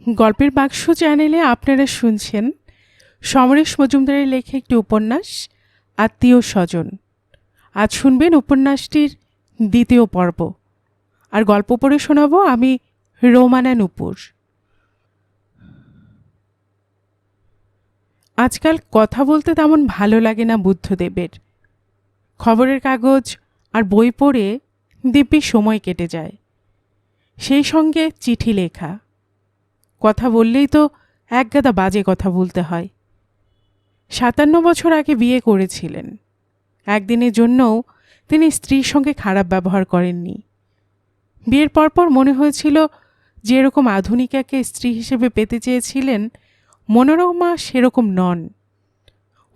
গল্পের বাক্স চ্যানেলে আপনারা শুনছেন সমরেশ মজুমদারের লেখা একটি উপন্যাস আত্মীয় স্বজন। আজ শুনবেন উপন্যাসটির দ্বিতীয় পর্ব, আর গল্প পড়ে শোনাবো আমি রোমানা নূপুর। আজকাল কথা বলতে তেমন ভালো লাগে না বুদ্ধদেবের। খবরের কাগজ আর বই পড়ে দিব্যি সময় কেটে যায়, সেই সঙ্গে চিঠি লেখা। কথা বললেই তো একগাদা বাজে কথা বলতে হয়। ৫৭ বছর আগে বিয়ে করেছিলেন। একদিনের জন্যও তিনি স্ত্রীর সঙ্গে খারাপ ব্যবহার করেননি। বিয়ের পরপর মনে হয়েছিল যে এরকম আধুনিকাকে স্ত্রী হিসেবে পেতে চেয়েছিলেন, মনোরমা সেরকম নন।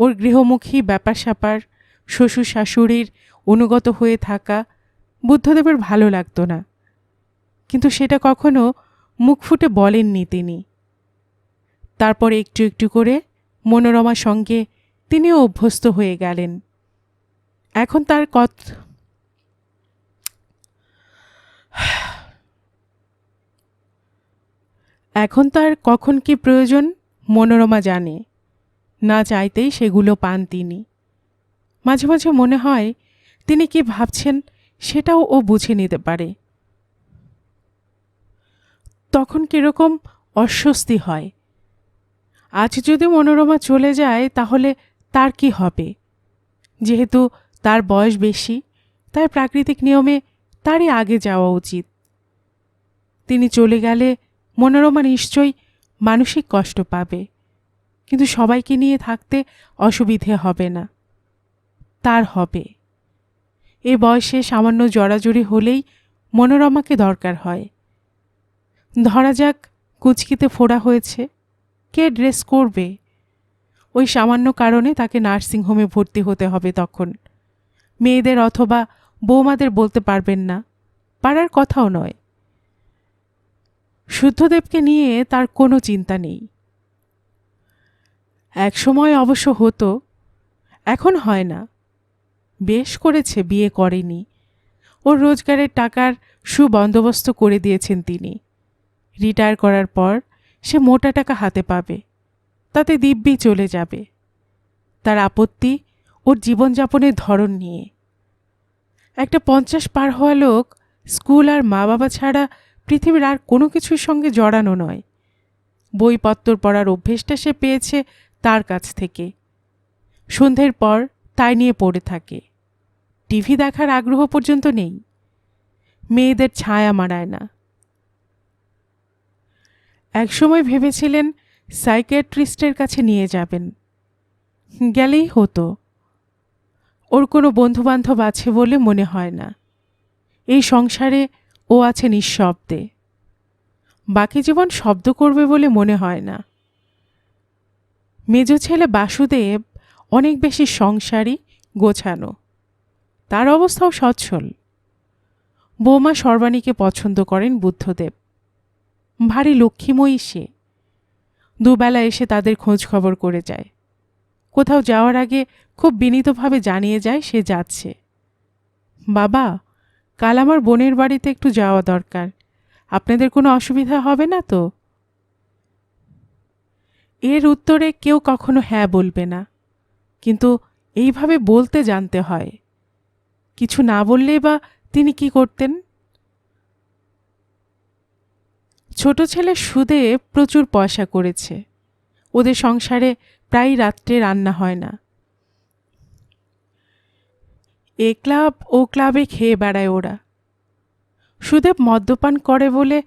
ওর গৃহমুখী ব্যাপার স্যাপার, শ্বশুর শাশুড়ির অনুগত হয়ে থাকা বুদ্ধদেবের ভালো লাগতো না, কিন্তু সেটা কখনো মুখ ফুটে বলেননি তিনি। তারপর একটু একটু করে মনোরমার সঙ্গে তিনিও অভ্যস্ত হয়ে গেলেন। এখন তার কখন কি প্রয়োজন মনোরমা জানে, না চাইতেই সেগুলো পান তিনি। মাঝে মাঝে মনে হয় তিনি কি ভাবছেন সেটাও ও বুঝে নিতে পারে। তখন কিরকম অস্বস্তি হয়। আজ যদি মনোরমা চলে যায় তাহলে তার কি হবে? যেহেতু তার বয়স বেশি, তাই প্রাকৃতিক নিয়মে তারই আগে যাওয়া উচিত। তিনি চলে গেলে মনোরমা নিশ্চয়ই মানসিক কষ্ট পাবে, কিন্তু সবাইকে নিয়ে থাকতে অসুবিধে হবে না। তার হবে। এ বয়সে সামান্য জড়াজড়ি হলেই মনোরমাকে দরকার হয়। ধরা যাক কুচকিতে ফোড়া হয়েছে, কে ড্রেস করবে? ওই সামান্য কারণে তাকে নার্সিংহোমে ভর্তি হতে হবে। তখন মেয়েদের অথবা বৌমাদের বলতে পারবেন না, পারার কথাও নয়। শুদ্ধদেবকে নিয়ে তার কোনো চিন্তা নেই। একসময় অবশ্য হতো, এখন হয় না। বেশ করেছে বিয়ে করেনি। ওর রোজগারের টাকার সুবন্দোবস্ত করে দিয়েছেন তিনি। রিটায়ার করার পর সে মোটা টাকা হাতে পাবে, তাতে দিব্যি চলে যাবে। তার আপত্তি ওর জীবনযাপনের ধরন নিয়ে। একটা 50 পার হওয়া লোক স্কুল আর মা বাবা ছাড়া পৃথিবীর আর কোনো কিছুর সঙ্গে জড়ানো নয়। বইপত্র পড়ার অভ্যেসটা সে পেয়েছে তার কাছ থেকে। সন্ধ্যের পর তাই নিয়ে পড়ে থাকে। টিভি দেখার আগ্রহ পর্যন্ত নেই। মেয়েদের ছায়া মানায় না। একসময় ভেবেছিলেন সাইকিয়াট্রিস্টের কাছে নিয়ে যাবেন। গেলেই হতো। ওর কোনো বন্ধুবান্ধব আছে বলে মনে হয় না। এই সংসারে ও আছে নিঃশব্দে। বাকি জীবন শব্দ করবে বলে মনে হয় না। মেজ ছেলে বাসুদেব অনেক বেশি সংসারী, গোছানো। তার অবস্থাও সচ্ছল। বৌমা সর্বাণীকে পছন্দ করেন বুদ্ধদেব। ভারী লক্ষ্মীময়ী সে। দুবেলা এসে তাদের খোঁজ খবর করে যায়। কোথাও যাওয়ার আগে খুব বিনীতভাবে জানিয়ে যায় সে যাচ্ছে। বাবা, কাল আমার বোনের বাড়িতে একটু যাওয়া দরকার, আপনাদের কোনো অসুবিধা হবে না তো? এর উত্তরে কেউ কখনো হ্যাঁ বলবে না, কিন্তু এইভাবে বলতে জানতে হয়। কিছু না বললেই বা তিনি কি করতেন? ছোট ছেলে সুদে প্রচুর পয়সা করেছে। ওদের সংসারে প্রায় রাত্রে রান্না হয় না। এ ক্লাব ও ক্লাবে খেয়ে বেড়ায় ওরা। সুদেব মদ্যপান করে বলে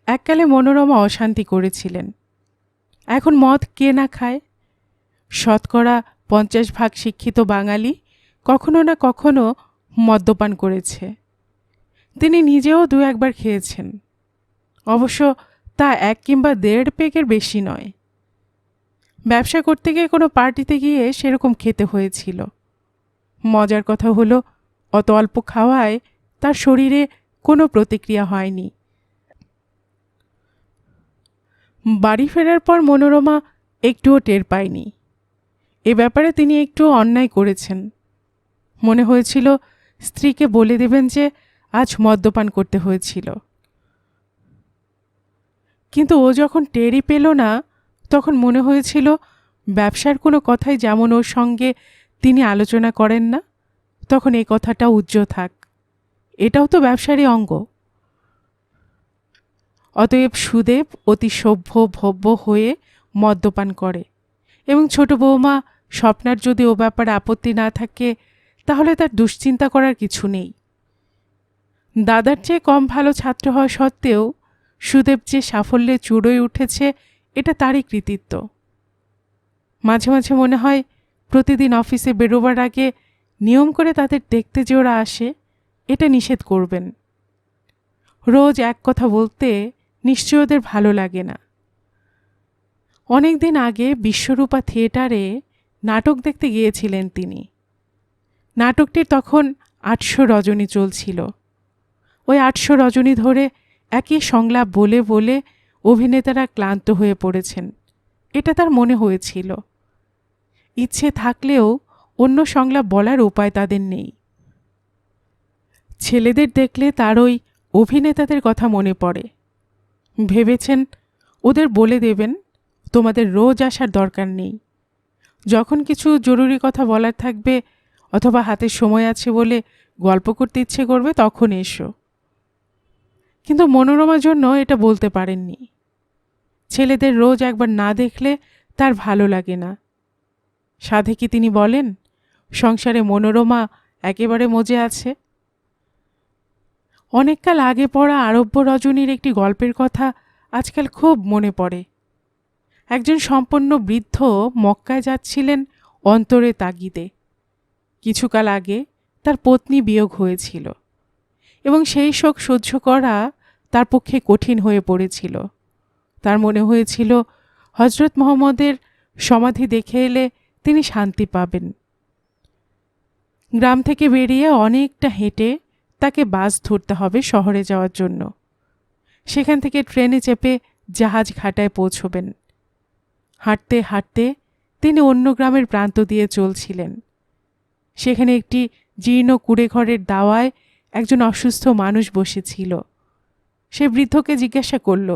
এককালে মনোরমা অশান্তি করেছিলেন। এখন মদ কে না খায়? 50% শিক্ষিত বাঙালি কখনো না কখনো মদ্যপান করেছে। তিনি নিজেও 2-1 বার খেয়েছেন। অবশ্য তা 1 কিংবা 1.5 পেগের বেশি নয়। ব্যবসা করতে গিয়ে কোনো পার্টিতে গিয়ে সেরকম খেতে হয়েছিল। মজার কথা হলো, অত অল্প খাওয়ায় তার শরীরে কোনো প্রতিক্রিয়া হয়নি। বাড়ি ফেরার পর মনোরমা একটুও টের পায়নি। এ ব্যাপারে তিনি একটু অন্যায় করেছেন। মনে হয়েছিল স্ত্রীকে বলে দেবেন যে আজ মদ্যপান করতে হয়েছিল। কিন্তু ও যখন টেরই পেল না, তখন মনে হয়েছিল ব্যবসার কোনো কথাই যেমন ওর সঙ্গে তিনি আলোচনা করেন না, তখন এই কথাটা উজ্জ্ব থাক, এটাও তো ব্যবসারই অঙ্গ। অতএব সুদেব অতি সভ্য ভব্য হয়ে মদ্যপান করে, এবং ছোট বৌমা স্বপ্নার যদি ও ব্যাপারে আপত্তি না থাকে তাহলে তার দুশ্চিন্তা করার কিছু নেই। দাদার চেয়ে কম ভালো ছাত্র হওয়া সত্ত্বেও সুদেব যে সাফল্যে চূড়োয় উঠেছে, এটা তারই কৃতিত্ব। মাঝে মাঝে মনে হয় প্রতিদিন অফিসে বেরোবার আগে নিয়ম করে তাদের দেখতে যে ওরা আসে, এটা নিষেধ করবেন। রোজ এক কথা বলতে নিশ্চয় ওদের ভালো লাগে না। অনেক দিন আগে বিশ্বরূপা থিয়েটারে নাটক দেখতে গিয়েছিলেন তিনি। নাটকটির তখন 800 রজনী চলছিল। ওই 800 রজনী ধরে একই সংলাপ বলে বলে অভিনেতারা ক্লান্ত হয়ে পড়েছেন, এটা তার মনে হয়েছিল। ইচ্ছে থাকলেও অন্য সংলাপ বলার উপায় তাদের নেই। ছেলেদের দেখলে তার ওই অভিনেতাদের কথা মনে পড়ে। ভেবেছেন ওদের বলে দেবেন তোমাদের রোজ আসার দরকার নেই, যখন কিছু জরুরি কথা বলার থাকবে অথবা হাতে সময় আছে বলে গল্প করতে ইচ্ছে করবে তখন এসো। কিন্তু মনোরমার জন্য এটা বলতে পারেননি। ছেলেদের রোজ একবার না দেখলে তার ভালো লাগে না। সাধে কি তিনি বলেন সংসারে মনোরমা একেবারে মজে আছে? অনেককাল আগে পড়া আরব্য রজনীর একটি গল্পের কথা আজকাল খুব মনে পড়ে। একজন সম্পন্ন বৃদ্ধ মক্কায় যাচ্ছিলেন অন্তরে তাগিদে। কিছুকাল আগে তার পত্নী বিয়োগ হয়েছিল এবং সেই শোক সহ্য করা তার পক্ষে কঠিন হয়ে পড়েছিল। তার মনে হয়েছিল হজরত মোহাম্মদের সমাধি দেখে এলে তিনি শান্তি পাবেন। গ্রাম থেকে বেরিয়ে অনেকটা হেঁটে তাকে বাস ধরতে হবে শহরে যাওয়ার জন্য। সেখান থেকে ট্রেনে চেপে জাহাজ ঘাটায় পৌঁছবেন। হাঁটতে হাঁটতে তিনি অন্য গ্রামের প্রান্ত দিয়ে চলছিলেন। সেখানে একটি জীর্ণ কুঁড়েঘরের দাওয়ায় একজন অসুস্থ মানুষ বসেছিল। সে বৃদ্ধকে জিজ্ঞাসা করল,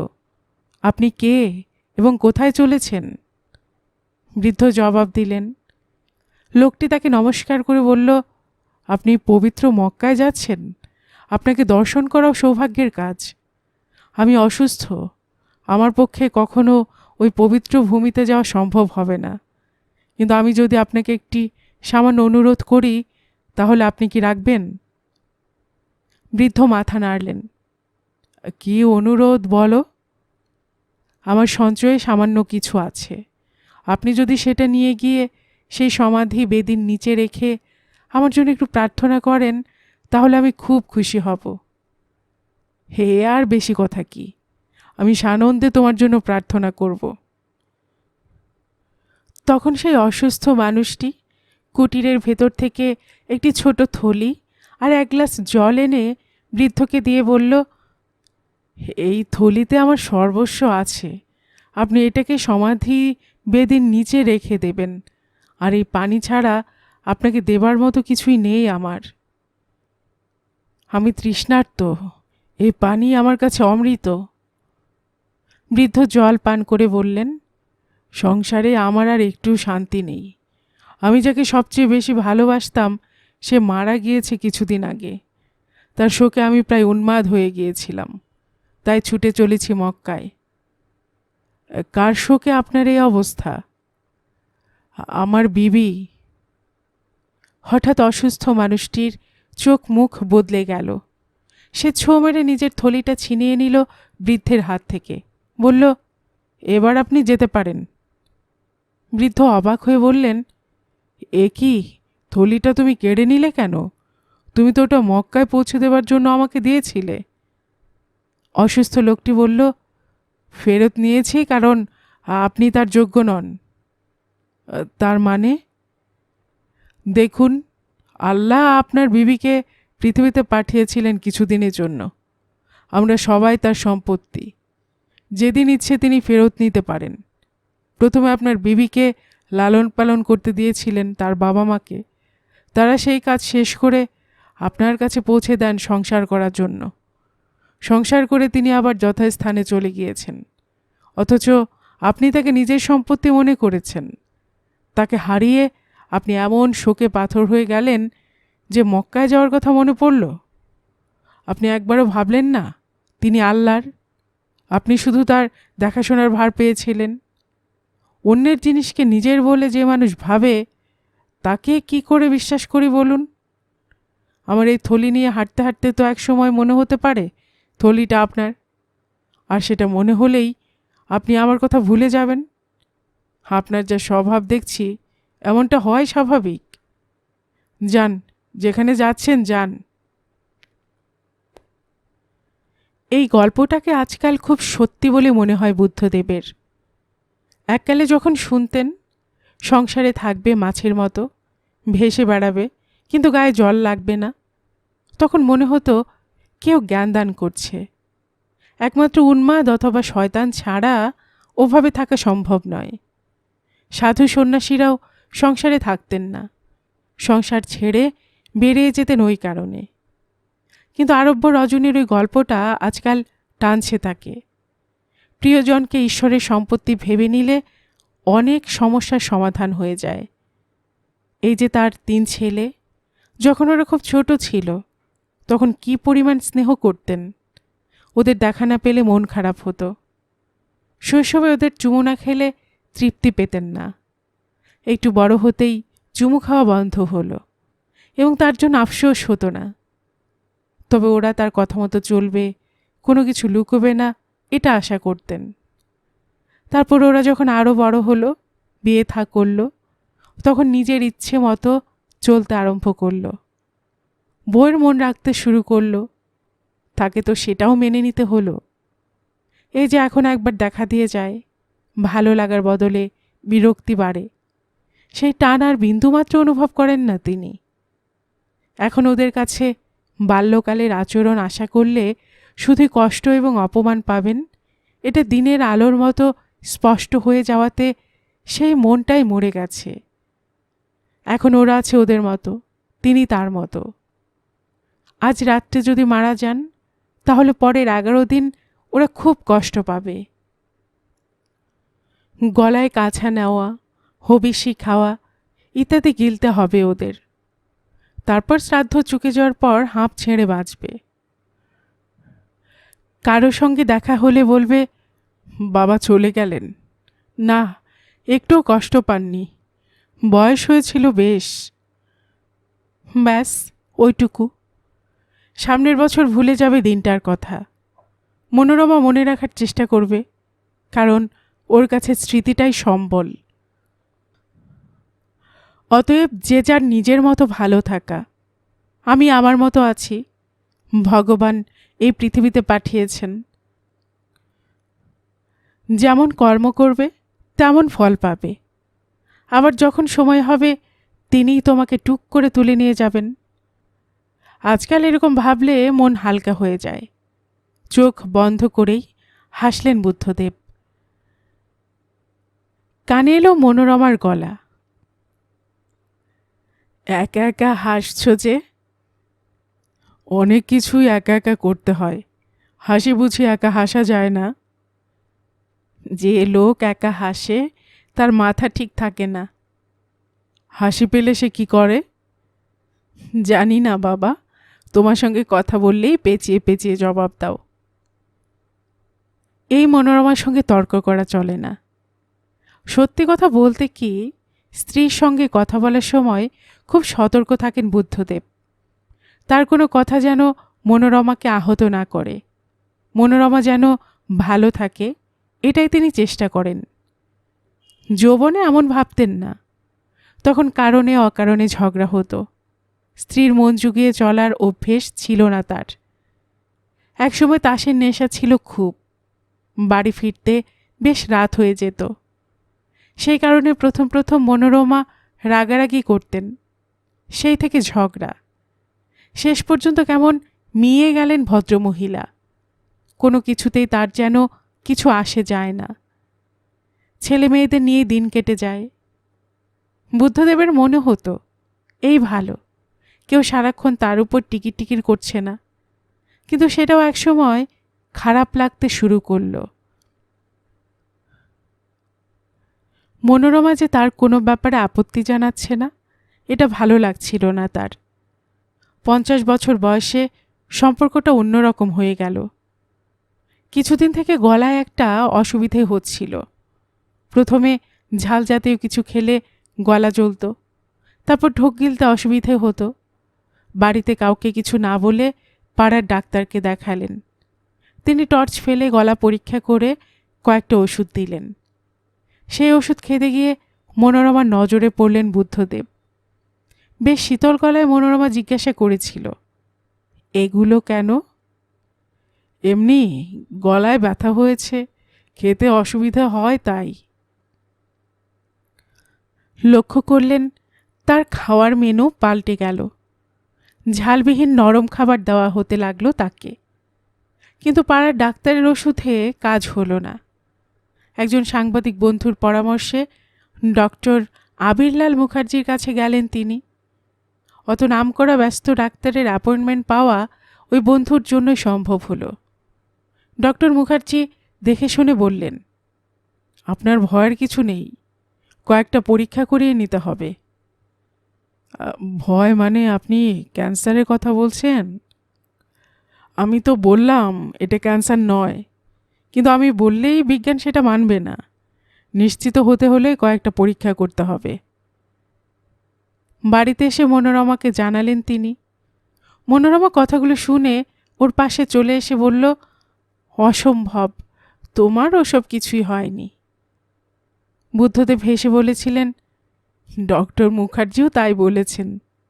আপনি কে এবং কোথায় চলেছেন? বৃদ্ধ জবাব দিলেন। লোকটি তাকে নমস্কার করে বলল, আপনি পবিত্র মক্কায় যাচ্ছেন? আপনাকে দর্শন করাও সৌভাগ্যের কাজ। আমি অসুস্থ, আমার পক্ষে কখনো ওই পবিত্র ভূমিতে যাওয়া সম্ভব হবে না, কিন্তু আমি যদি আপনাকে একটি সামান্য অনুরোধ করি তাহলে আপনি কি রাখবেন? বৃদ্ধ মাথা নাড়লেন। কি অনুরোধ বলো? আমার সঞ্চয়ে সামান্য কিছু আছে, আপনি যদি সেটা নিয়ে গিয়ে সেই সমাধি বেদির নিচে রেখে আমার জন্য একটু প্রার্থনা করেন তাহলে আমি খুব খুশি হব। হে, আর বেশি কথা কি, আমি সানন্দে তোমার জন্য প্রার্থনা করব। তখন সেই অসুস্থ মানুষটি কুটিরের ভেতর থেকে একটি ছোট থলি আর এক গ্লাস জল এনে বৃদ্ধকে দিয়ে বলল, এই থলিতে আমার সর্বস্ব আছে, আপনি এটাকে সমাধি বেদির নিচে রেখে দেবেন, আর এই পানি ছাড়া আপনাকে দেবার মতো কিছুই নেই আমার। আমি তৃষ্ণার্ত, এই পানি আমার কাছে অমৃত। বৃদ্ধ জল পান করে বললেন, সংসারে আমার আর একটু শান্তি নেই। আমি যাকে সবচেয়ে বেশি ভালোবাসতাম সে মারা গিয়েছে কিছুদিন আগে। তার শোকে আমি প্রায় উন্মাদ হয়ে গিয়েছিলাম, তাই ছুটে চলেছি মক্কায়। কার শোকে আপনার এই অবস্থা? আমার বিবি। হঠাৎ অসুস্থ মানুষটির চোখ মুখ বদলে গেল। সে ছো মেরে নিজের থলিটা ছিনিয়ে নিল বৃদ্ধের হাত থেকে, বলল, এবার আপনি যেতে পারেন। বৃদ্ধ অবাক হয়ে বললেন, এ কি, থলিটা তুমি কেড়ে নিলে কেন? তুমি তো ওটা মক্কায় পৌঁছে দেবার জন্য আমাকে দিয়েছিলে। অসুস্থ লোকটি বলল, ফেরত নিয়েছি কারণ আপনি তার যোগ্য নন। তার মানে? দেখুন, আল্লাহ আপনার বিবিকে পৃথিবীতে পাঠিয়েছিলেন কিছুদিনের জন্য। আমরা সবাই তার সম্পত্তি, যেদিন ইচ্ছে তিনি ফেরত নিতে পারেন। প্রথমে আপনার বিবিকে লালন পালন করতে দিয়েছিলেন তার বাবা মাকে, তারা সেই কাজ শেষ করে আপনার কাছে পৌঁছে দেন সংসার করার জন্য। সংসার করে তিনি আবার যথাস্থানে চলে গিয়েছেন। অথচ আপনি তাকে নিজের সম্পত্তি মনে করেছেন। তাকে হারিয়ে আপনি এমন শোকে পাথর হয়ে গেলেন যে মক্কায় যাওয়ার কথা মনে পড়ল। আপনি একবারও ভাবলেন না তিনি আল্লাহর, আপনি শুধু তার দেখাশোনার ভার পেয়েছিলেন। অন্যের জিনিসকে নিজের বলে যে মানুষ ভাবে তাকে কি করে বিশ্বাস করি বলুন? আমার এই থলি নিয়ে হাঁটতে হাঁটতে তো এক সময় মনে হতে পারে থলিটা আপনার, আর সেটা মনে হলেই আপনি আমার কথা ভুলে যাবেন। আপনার যা স্বভাব দেখছি এমনটা হয় স্বাভাবিক। যান, যেখানে যাচ্ছেন যান। এই গল্পটাকে আজকাল খুব সত্যি বলে মনে হয় বুদ্ধদেবের। এককালে যখন শুনতেন সংসারে থাকবে মাছের মতো, ভেসে বেড়াবে কিন্তু গায়ে জল লাগবে না, তখন মনে হতো কেউ জ্ঞানদান করছে। একমাত্র উন্মাদ অথবা শয়তান ছাড়া ওভাবে থাকা সম্ভব নয়। সাধু সন্ন্যাসীরাও সংসারে থাকতেন না, সংসার ছেড়ে বেরিয়ে যেতেন ওই কারণে। কিন্তু আরব্য রজনীর ওই গল্পটা আজকাল টানছে তাকে। প্রিয়জনকে ঈশ্বরের সম্পত্তি ভেবে নিলে অনেক সমস্যার সমাধান হয়ে যায়। এই যে তার 3 ছেলে, যখন ওরা খুব ছোট ছিল তখন কি পরিমাণ স্নেহ করতেন। ওদের দেখা না পেলে মন খারাপ হতো। শৈশবে ওদের চুমু না খেলে তৃপ্তি পেতেন না। একটু বড় হতেই চুমু খাওয়া বন্ধ হলো এবং তার জন্য আফসোস হতো না। তবে ওরা তার কথা মতো চলবে, কোনো কিছু লুকোবে না, এটা আশা করতেন। তারপর ওরা যখন আরও বড় হলো, বিয়ে থা করলো, তখন নিজের ইচ্ছে মতো চলতে আরম্ভ করলো। বউয়ের মন রাখতে শুরু করলো, তাকে তো সেটাও মেনে নিতে হলো। এই যে এখন একবার দেখা দিয়ে যায়, ভালো লাগার বদলে বিরক্তি বাড়ে, সেই টান আর বিন্দুমাত্র অনুভব করেন না তিনি। এখন ওদের কাছে বাল্যকালের আচরণ আশা করলে শুধুই কষ্ট এবং অপমান পাবেন, এটা দিনের আলোর মতো স্পষ্ট হয়ে যাওয়াতে সেই মনটাই মরে গেছে। এখন ওরা আছে ওদের মতো, তিনি তার মতো। আজ রাত্রে যদি মারা যান তাহলে পরের 11 দিন ওরা খুব কষ্ট পাবে। গলায় কাছা নেওয়া, হবিষি খাওয়া ইত্যাদি গিলতে হবে ওদের। তারপর শ্রাদ্ধ চুকে যাওয়ার পর হাঁপ ছেড়ে বাঁচবে। কারো সঙ্গে দেখা হলে বলবে, বাবা চলে গেলেন, না একটুও কষ্ট পাননি, বয়স হয়েছিল বেশ। ব্যাস ওইটুকু। সামনের বছর ভুলে যাবে দিনটার কথা। মনোরমা মনে রাখার চেষ্টা করবে, কারণ ওর কাছে স্মৃতিটাই সম্বল। অতএব যে যার নিজের মতো ভালো থাকা। আমি আমার মতো আছি, ভগবান এই পৃথিবীতে পাঠিয়েছেন। যেমন কর্ম করবে তেমন ফল পাবে। আবার যখন সময় হবে তিনিই তোমাকে টুক করে তুলে নিয়ে যাবেন। আজকাল এরকম ভাবলে মন হালকা হয়ে যায়। চোখ বন্ধ করেই হাসলেন বুদ্ধদেব। কানে এলো মনোরমার গলা। একা একা হাসছ যে? অনেক কিছুই একা একা করতে হয়, হাসি বুঝি একা হাসা যায় না? যে লোক একা হাসে তার মাথা ঠিক থাকে না। হাসি পেলে সে কি করে? জানি না বাবা, তোমার সঙ্গে কথা বললেই পেঁচিয়ে পেঁচিয়ে জবাব দাও। এই মনোরমার সঙ্গে তর্ক করা চলে না। সত্যি কথা বলতে কি, স্ত্রীর সঙ্গে কথা বলার সময় খুব সতর্ক থাকেন বুদ্ধদেব। তার কোনো কথা যেন মনোরমাকে আহত না করে, মনোরমা যেন ভালো থাকে, এটাই তিনি চেষ্টা করেন। যৌবনে এমন ভাবতেন না, তখন কারণে অকারণে ঝগড়া হতো। স্ত্রীর মন জুগিয়ে চলার অভ্যেস ছিল না তার। একসময় তাসের নেশা ছিল খুব, বাড়ি ফিরতে বেশ রাত হয়ে যেত। সেই কারণে প্রথম প্রথম মনোরমা রাগারাগি করতেন, সেই থেকে ঝগড়া। শেষ পর্যন্ত কেমন মিয়ে গেলেন ভদ্রমহিলা। কোনো কিছুতেই তার যেন কিছু আসে যায় না। ছেলে মেয়েদের নিয়ে দিন কেটে যায়। বুদ্ধদেবের মনে হতো এই ভালো, কেউ সারাক্ষণ তার উপর টিকির টিকির করছে না। কিন্তু সেটাও একসময় খারাপ লাগতে শুরু করলো। মনোরমা যে তার কোনো ব্যাপারে আপত্তি জানাচ্ছে না, এটা ভালো লাগছিল না তার। 50 বছর বয়সে সম্পর্কটা অন্যরকম হয়ে গেল। কিছুদিন থেকে গলায় একটা অসুবিধে হচ্ছিল। প্রথমে ঝাল জাতীয় কিছু খেলে গলা জ্বলত, তারপর ঢোক গিলতে অসুবিধে হতো। বাড়িতে কাউকে কিছু না বলে পাড়ার ডাক্তারকে দেখালেন। তিনি টর্চ ফেলে গলা পরীক্ষা করে কয়েকটা ওষুধ দিলেন। সেই ওষুধ খেতে গিয়ে মনোরমার নজরে পড়লেন বুদ্ধদেব। বেশ শীতল গলায় মনোরমা জিজ্ঞাসা করেছিল, এগুলো কেন? এমনি গলায় ব্যথা হয়েছে, খেতে অসুবিধা হয় তাই। লক্ষ্য করলেন তার খাওয়ার মেনু পাল্টে গেল। ঝালবিহীন নরম খাবার দেওয়া হতে লাগলো তাকে। কিন্তু পাড়ার ডাক্তারের ওষুধে কাজ হলো না। একজন সাংবাদিক বন্ধুর পরামর্শে ডক্টর আবিরলাল মুখার্জির কাছে গেলেন তিনি। অত নামকরা ব্যস্ত ডাক্তারের অ্যাপয়েন্টমেন্ট পাওয়া ওই বন্ধুর জন্যই সম্ভব হলো। ডক্টর মুখার্জি দেখে শুনে বললেন, আপনার ভয়ের কিছু নেই, কয়েকটা পরীক্ষা করিয়ে নিতে হবে। ভয় মানে আপনি ক্যান্সারের কথা বলছেন? আমি তো বললাম এটা ক্যান্সার নয়, কিন্তু আমি বললেই বিজ্ঞান সেটা মানবে না। নিশ্চিত হতে হলে কয়েকটা পরীক্ষা করতে হবে। বাড়িতে এসে মনোরমাকে জানালেন তিনি। মনোরমা কথাগুলো শুনে ওর পাশে চলে এসে বলল, অসম্ভব, তোমার ওসব কিছুই হয়নি। বুদ্ধদেব হেসে বলেছিলেন, ডক্টর মুখার্জিও তাই বলেছেন,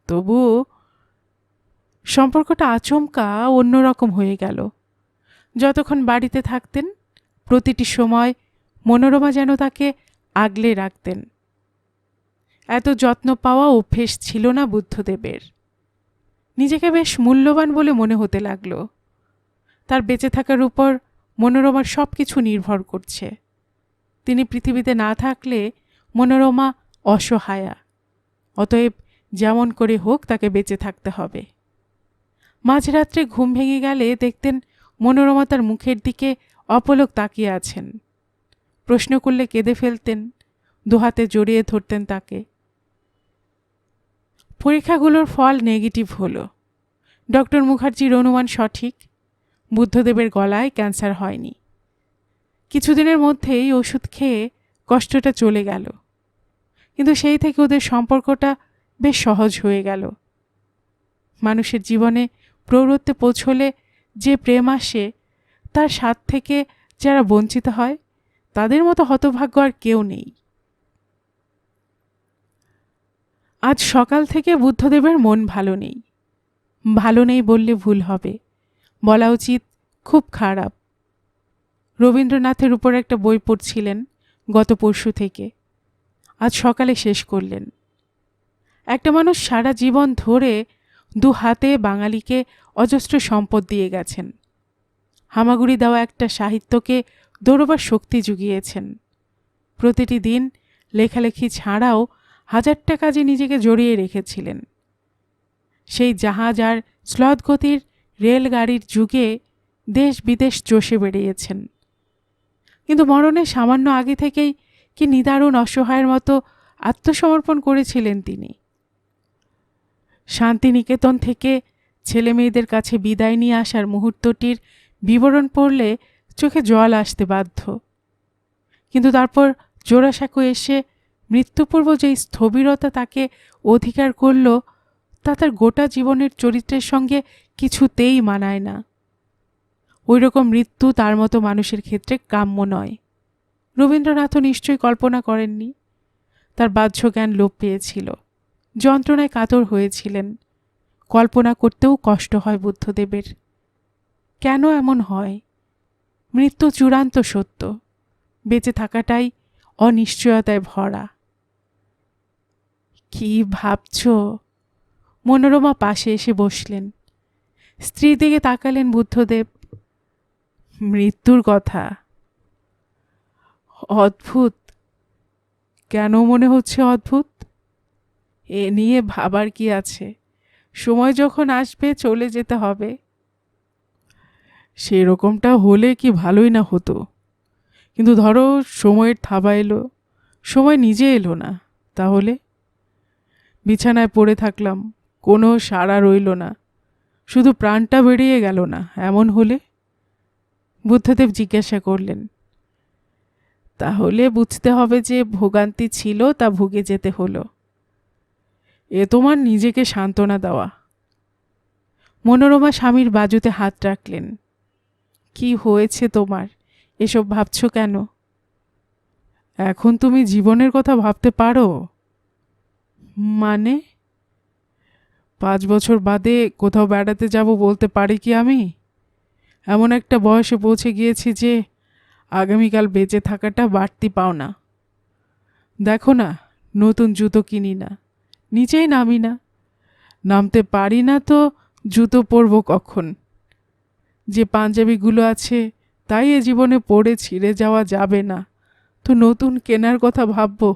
তবুও। সম্পর্কটা আচমকা অন্যরকম হয়ে গেল। যতক্ষণ বাড়িতে থাকতেন প্রতিটি সময় মনোরমা যেন তাকে আগলে রাখতেন। এত যত্ন পাওয়া অভ্যেস ছিল না বুদ্ধদেবের। নিজেকে বেশ মূল্যবান বলে মনে হতে লাগল। তার বেঁচে থাকার উপর মনোরমার সব কিছু নির্ভর করছে। তিনি পৃথিবীতে না থাকলে মনোরমা অসহায়া, অতএব যেমন করে হোক তাকে বেঁচে থাকতে হবে। মাঝরাত্রে ঘুম ভেঙে গেলে দেখতেন মনোরমা তার মুখের দিকে অপলক তাকিয়ে আছেন। প্রশ্ন করলে কেঁদে ফেলতেন, দুহাতে জড়িয়ে ধরতেন তাকে। পরীক্ষাগুলোর ফল নেগেটিভ হলো। ডক্টর মুখার্জির অনুমান সঠিক, বুদ্ধদেবের গলায় ক্যান্সার হয়নি। কিছুদিনের মধ্যেই ওষুধ খেয়ে কষ্টটা চলে গেল। কিন্তু সেই থেকে ওদের সম্পর্কটা বেশ সহজ হয়ে গেল। মানুষের জীবনে প্রৌঢ়ত্বে পৌঁছলে যে প্রেম আসে, তার স্বাদ থেকে যারা বঞ্চিত হয় তাদের মতো হতভাগ্য আর কেউ নেই। আজ সকাল থেকে বুদ্ধদেবের মন ভালো নেই। ভালো নেই বললে ভুল হবে, বলা উচিত খুব খারাপ। রবীন্দ্রনাথের উপর একটা বই পড়ছিলেন গত পরশু থেকে, আজ সকালে শেষ করলেন। একটা মানুষ সারা জীবন ধরে দু হাতে বাঙালিকে অজস্র সম্পদ দিয়ে গেছেন। হামাগুড়ি দেওয়া একটা সাহিত্যকে দৌড়বার শক্তি জুগিয়েছেন। প্রতিটি দিন লেখালেখি ছাড়াও হাজারটা কাজে নিজেকে জড়িয়ে রেখেছিলেন। সেই জাহাজ আর স্লথ গতির রেলগাড়ির যুগে দেশ বিদেশ চষে বেরিয়েছেন। কিন্তু মরণের সামান্য আগে থেকেই কি নিদারুণ অসহায়ের মতো আত্মসমর্পণ করেছিলেন তিনি। শান্তিনিকেতন থেকে ছেলে মেয়েদের কাছে বিদায় নিয়ে আসার মুহূর্তটির বিবরণ পড়লে চোখে জল আসতে বাধ্য। কিন্তু তারপর জোড়াসাঁকো এসে মৃত্যুপূর্ব যেই স্থবিরতা তাকে অধিকার করল, তা তার গোটা জীবনের চরিত্রের সঙ্গে কিছুতেই মানায় না। ওই রকম মৃত্যু তার মতো মানুষের ক্ষেত্রে কাম্য নয়। রবীন্দ্রনাথও নিশ্চয়ই কল্পনা করেননি। তার বাহ্য জ্ঞান লোপ পেয়েছিল, যন্ত্রণায় কাতর হয়েছিলেন। কল্পনা করতেও কষ্ট হয় বুদ্ধদেবের। কেন এমন হয়? মৃত্যু চূড়ান্ত সত্য, বেঁচে থাকাটাই অনিশ্চয়তায় ভরা। কি ভাবছ? মনোরমা পাশে এসে বসলেন। স্ত্রীর দিকে তাকালেন বুদ্ধদেব। মৃত্যুর কথা। অদ্ভুত। কেন মনে হচ্ছে অদ্ভুত? এ নিয়ে ভাবার কি আছে? সময় যখন আসবে চলে যেতে হবে। সেরকমটা হলে কি ভালোই না হতো। কিন্তু ধরো সময়ের থাবা এলো, সময় নিজে এলো না। তাহলে বিছানায় পড়ে থাকলাম, কোনো সাড়া রইল না, শুধু প্রাণটা বেরিয়ে গেল না। এমন হলে? বুদ্ধদেব জিজ্ঞাসা করলেন। তাহলে বুঝতে হবে যে ভোগান্তি ছিল, তা ভুগে যেতে হলো। এ তোমার নিজেকে সান্ত্বনা দেওয়া। মনোরমা স্বামীর বাজুতে হাত রাখলেন। কি হয়েছে তোমার? এসব ভাবছ কেন? এখন তুমি জীবনের কথা ভাবতে পারো? মানে? 5 বছর বাদে কোথাও বেড়াতে যাব বলতে পারি কি আমি? এমন একটা বয়সে পৌঁছে গিয়েছি যে আগামীকাল বেঁচে থাকাটা বাড়তি পাওনা। দেখো না, নতুন জুতো কিনি না, নিচেই নামি না। নামতে পারি না তো জুতো পরবো কখন? যে পাঞ্জাবিগুলো আছে তাই এ জীবনে পরে ছিঁড়ে যাওয়া যাবে না, তো নতুন কেনার কথা ভাববো?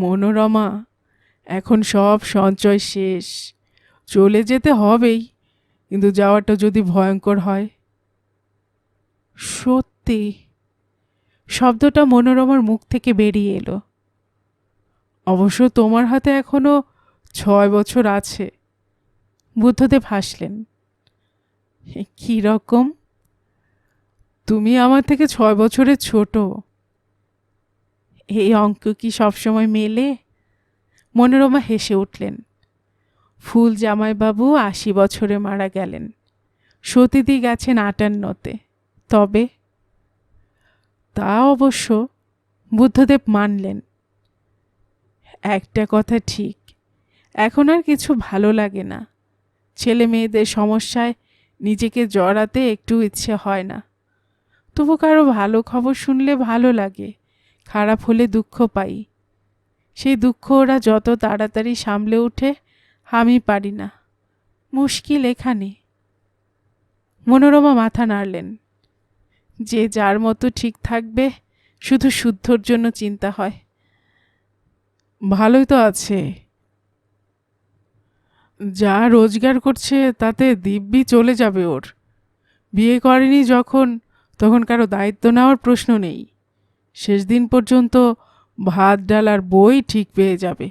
মনোরমা, এখন সব সঞ্চয় শেষ। চলে যেতে হবেই, কিন্তু যাওয়াটা যদি ভয়ঙ্কর হয়। সত্যি? শব্দটা মনোরমার মুখ থেকে বেরিয়ে এলো। অবশ্য তোমার হাতে এখনো 6 বছর আছে। বুদ্ধদেব হাসলেন। কি রকম? তুমি আমার থেকে 6 বছরের ছোট। এই অঙ্ক কি সবসময় মেলে? মনোরমা হেসে উঠলেন। ফুল জামাইবাবু 80 বছরে মারা গেলেন, সতীদি গেছেন 58-তে। তবে তা অবশ্য, বুদ্ধদেব মানলেন। একটা কথা ঠিক, এখন আর কিছু ভালো লাগে না। ছেলে মেয়েদের সমস্যায় নিজেকে জড়াতে একটু ইচ্ছে হয় না। তবু কারো ভালো খবর শুনলে ভালো লাগে, খারাপ হলে দুঃখ পাই। সেই দুঃখ ওরা যত তাড়াতাড়ি সামলে ওঠে, আমি পারি না। মুশকিল এখানে। মনোরমা মাথা নাড়লেন। যে যার মতো ঠিক থাকবে, শুধু শুদ্ধর জন্য চিন্তা হয়। ভালোই তো আছে, যা রোজগার করছে তাতে দিব্যি চলে যাবে ওর। বিয়ে করেনি যখন, তখন কারো দায়িত্ব নেওয়ার প্রশ্ন নেই। শেষ দিন পর্যন্ত ভাত ডাল আর বই ঠিক পেয়ে যাবে।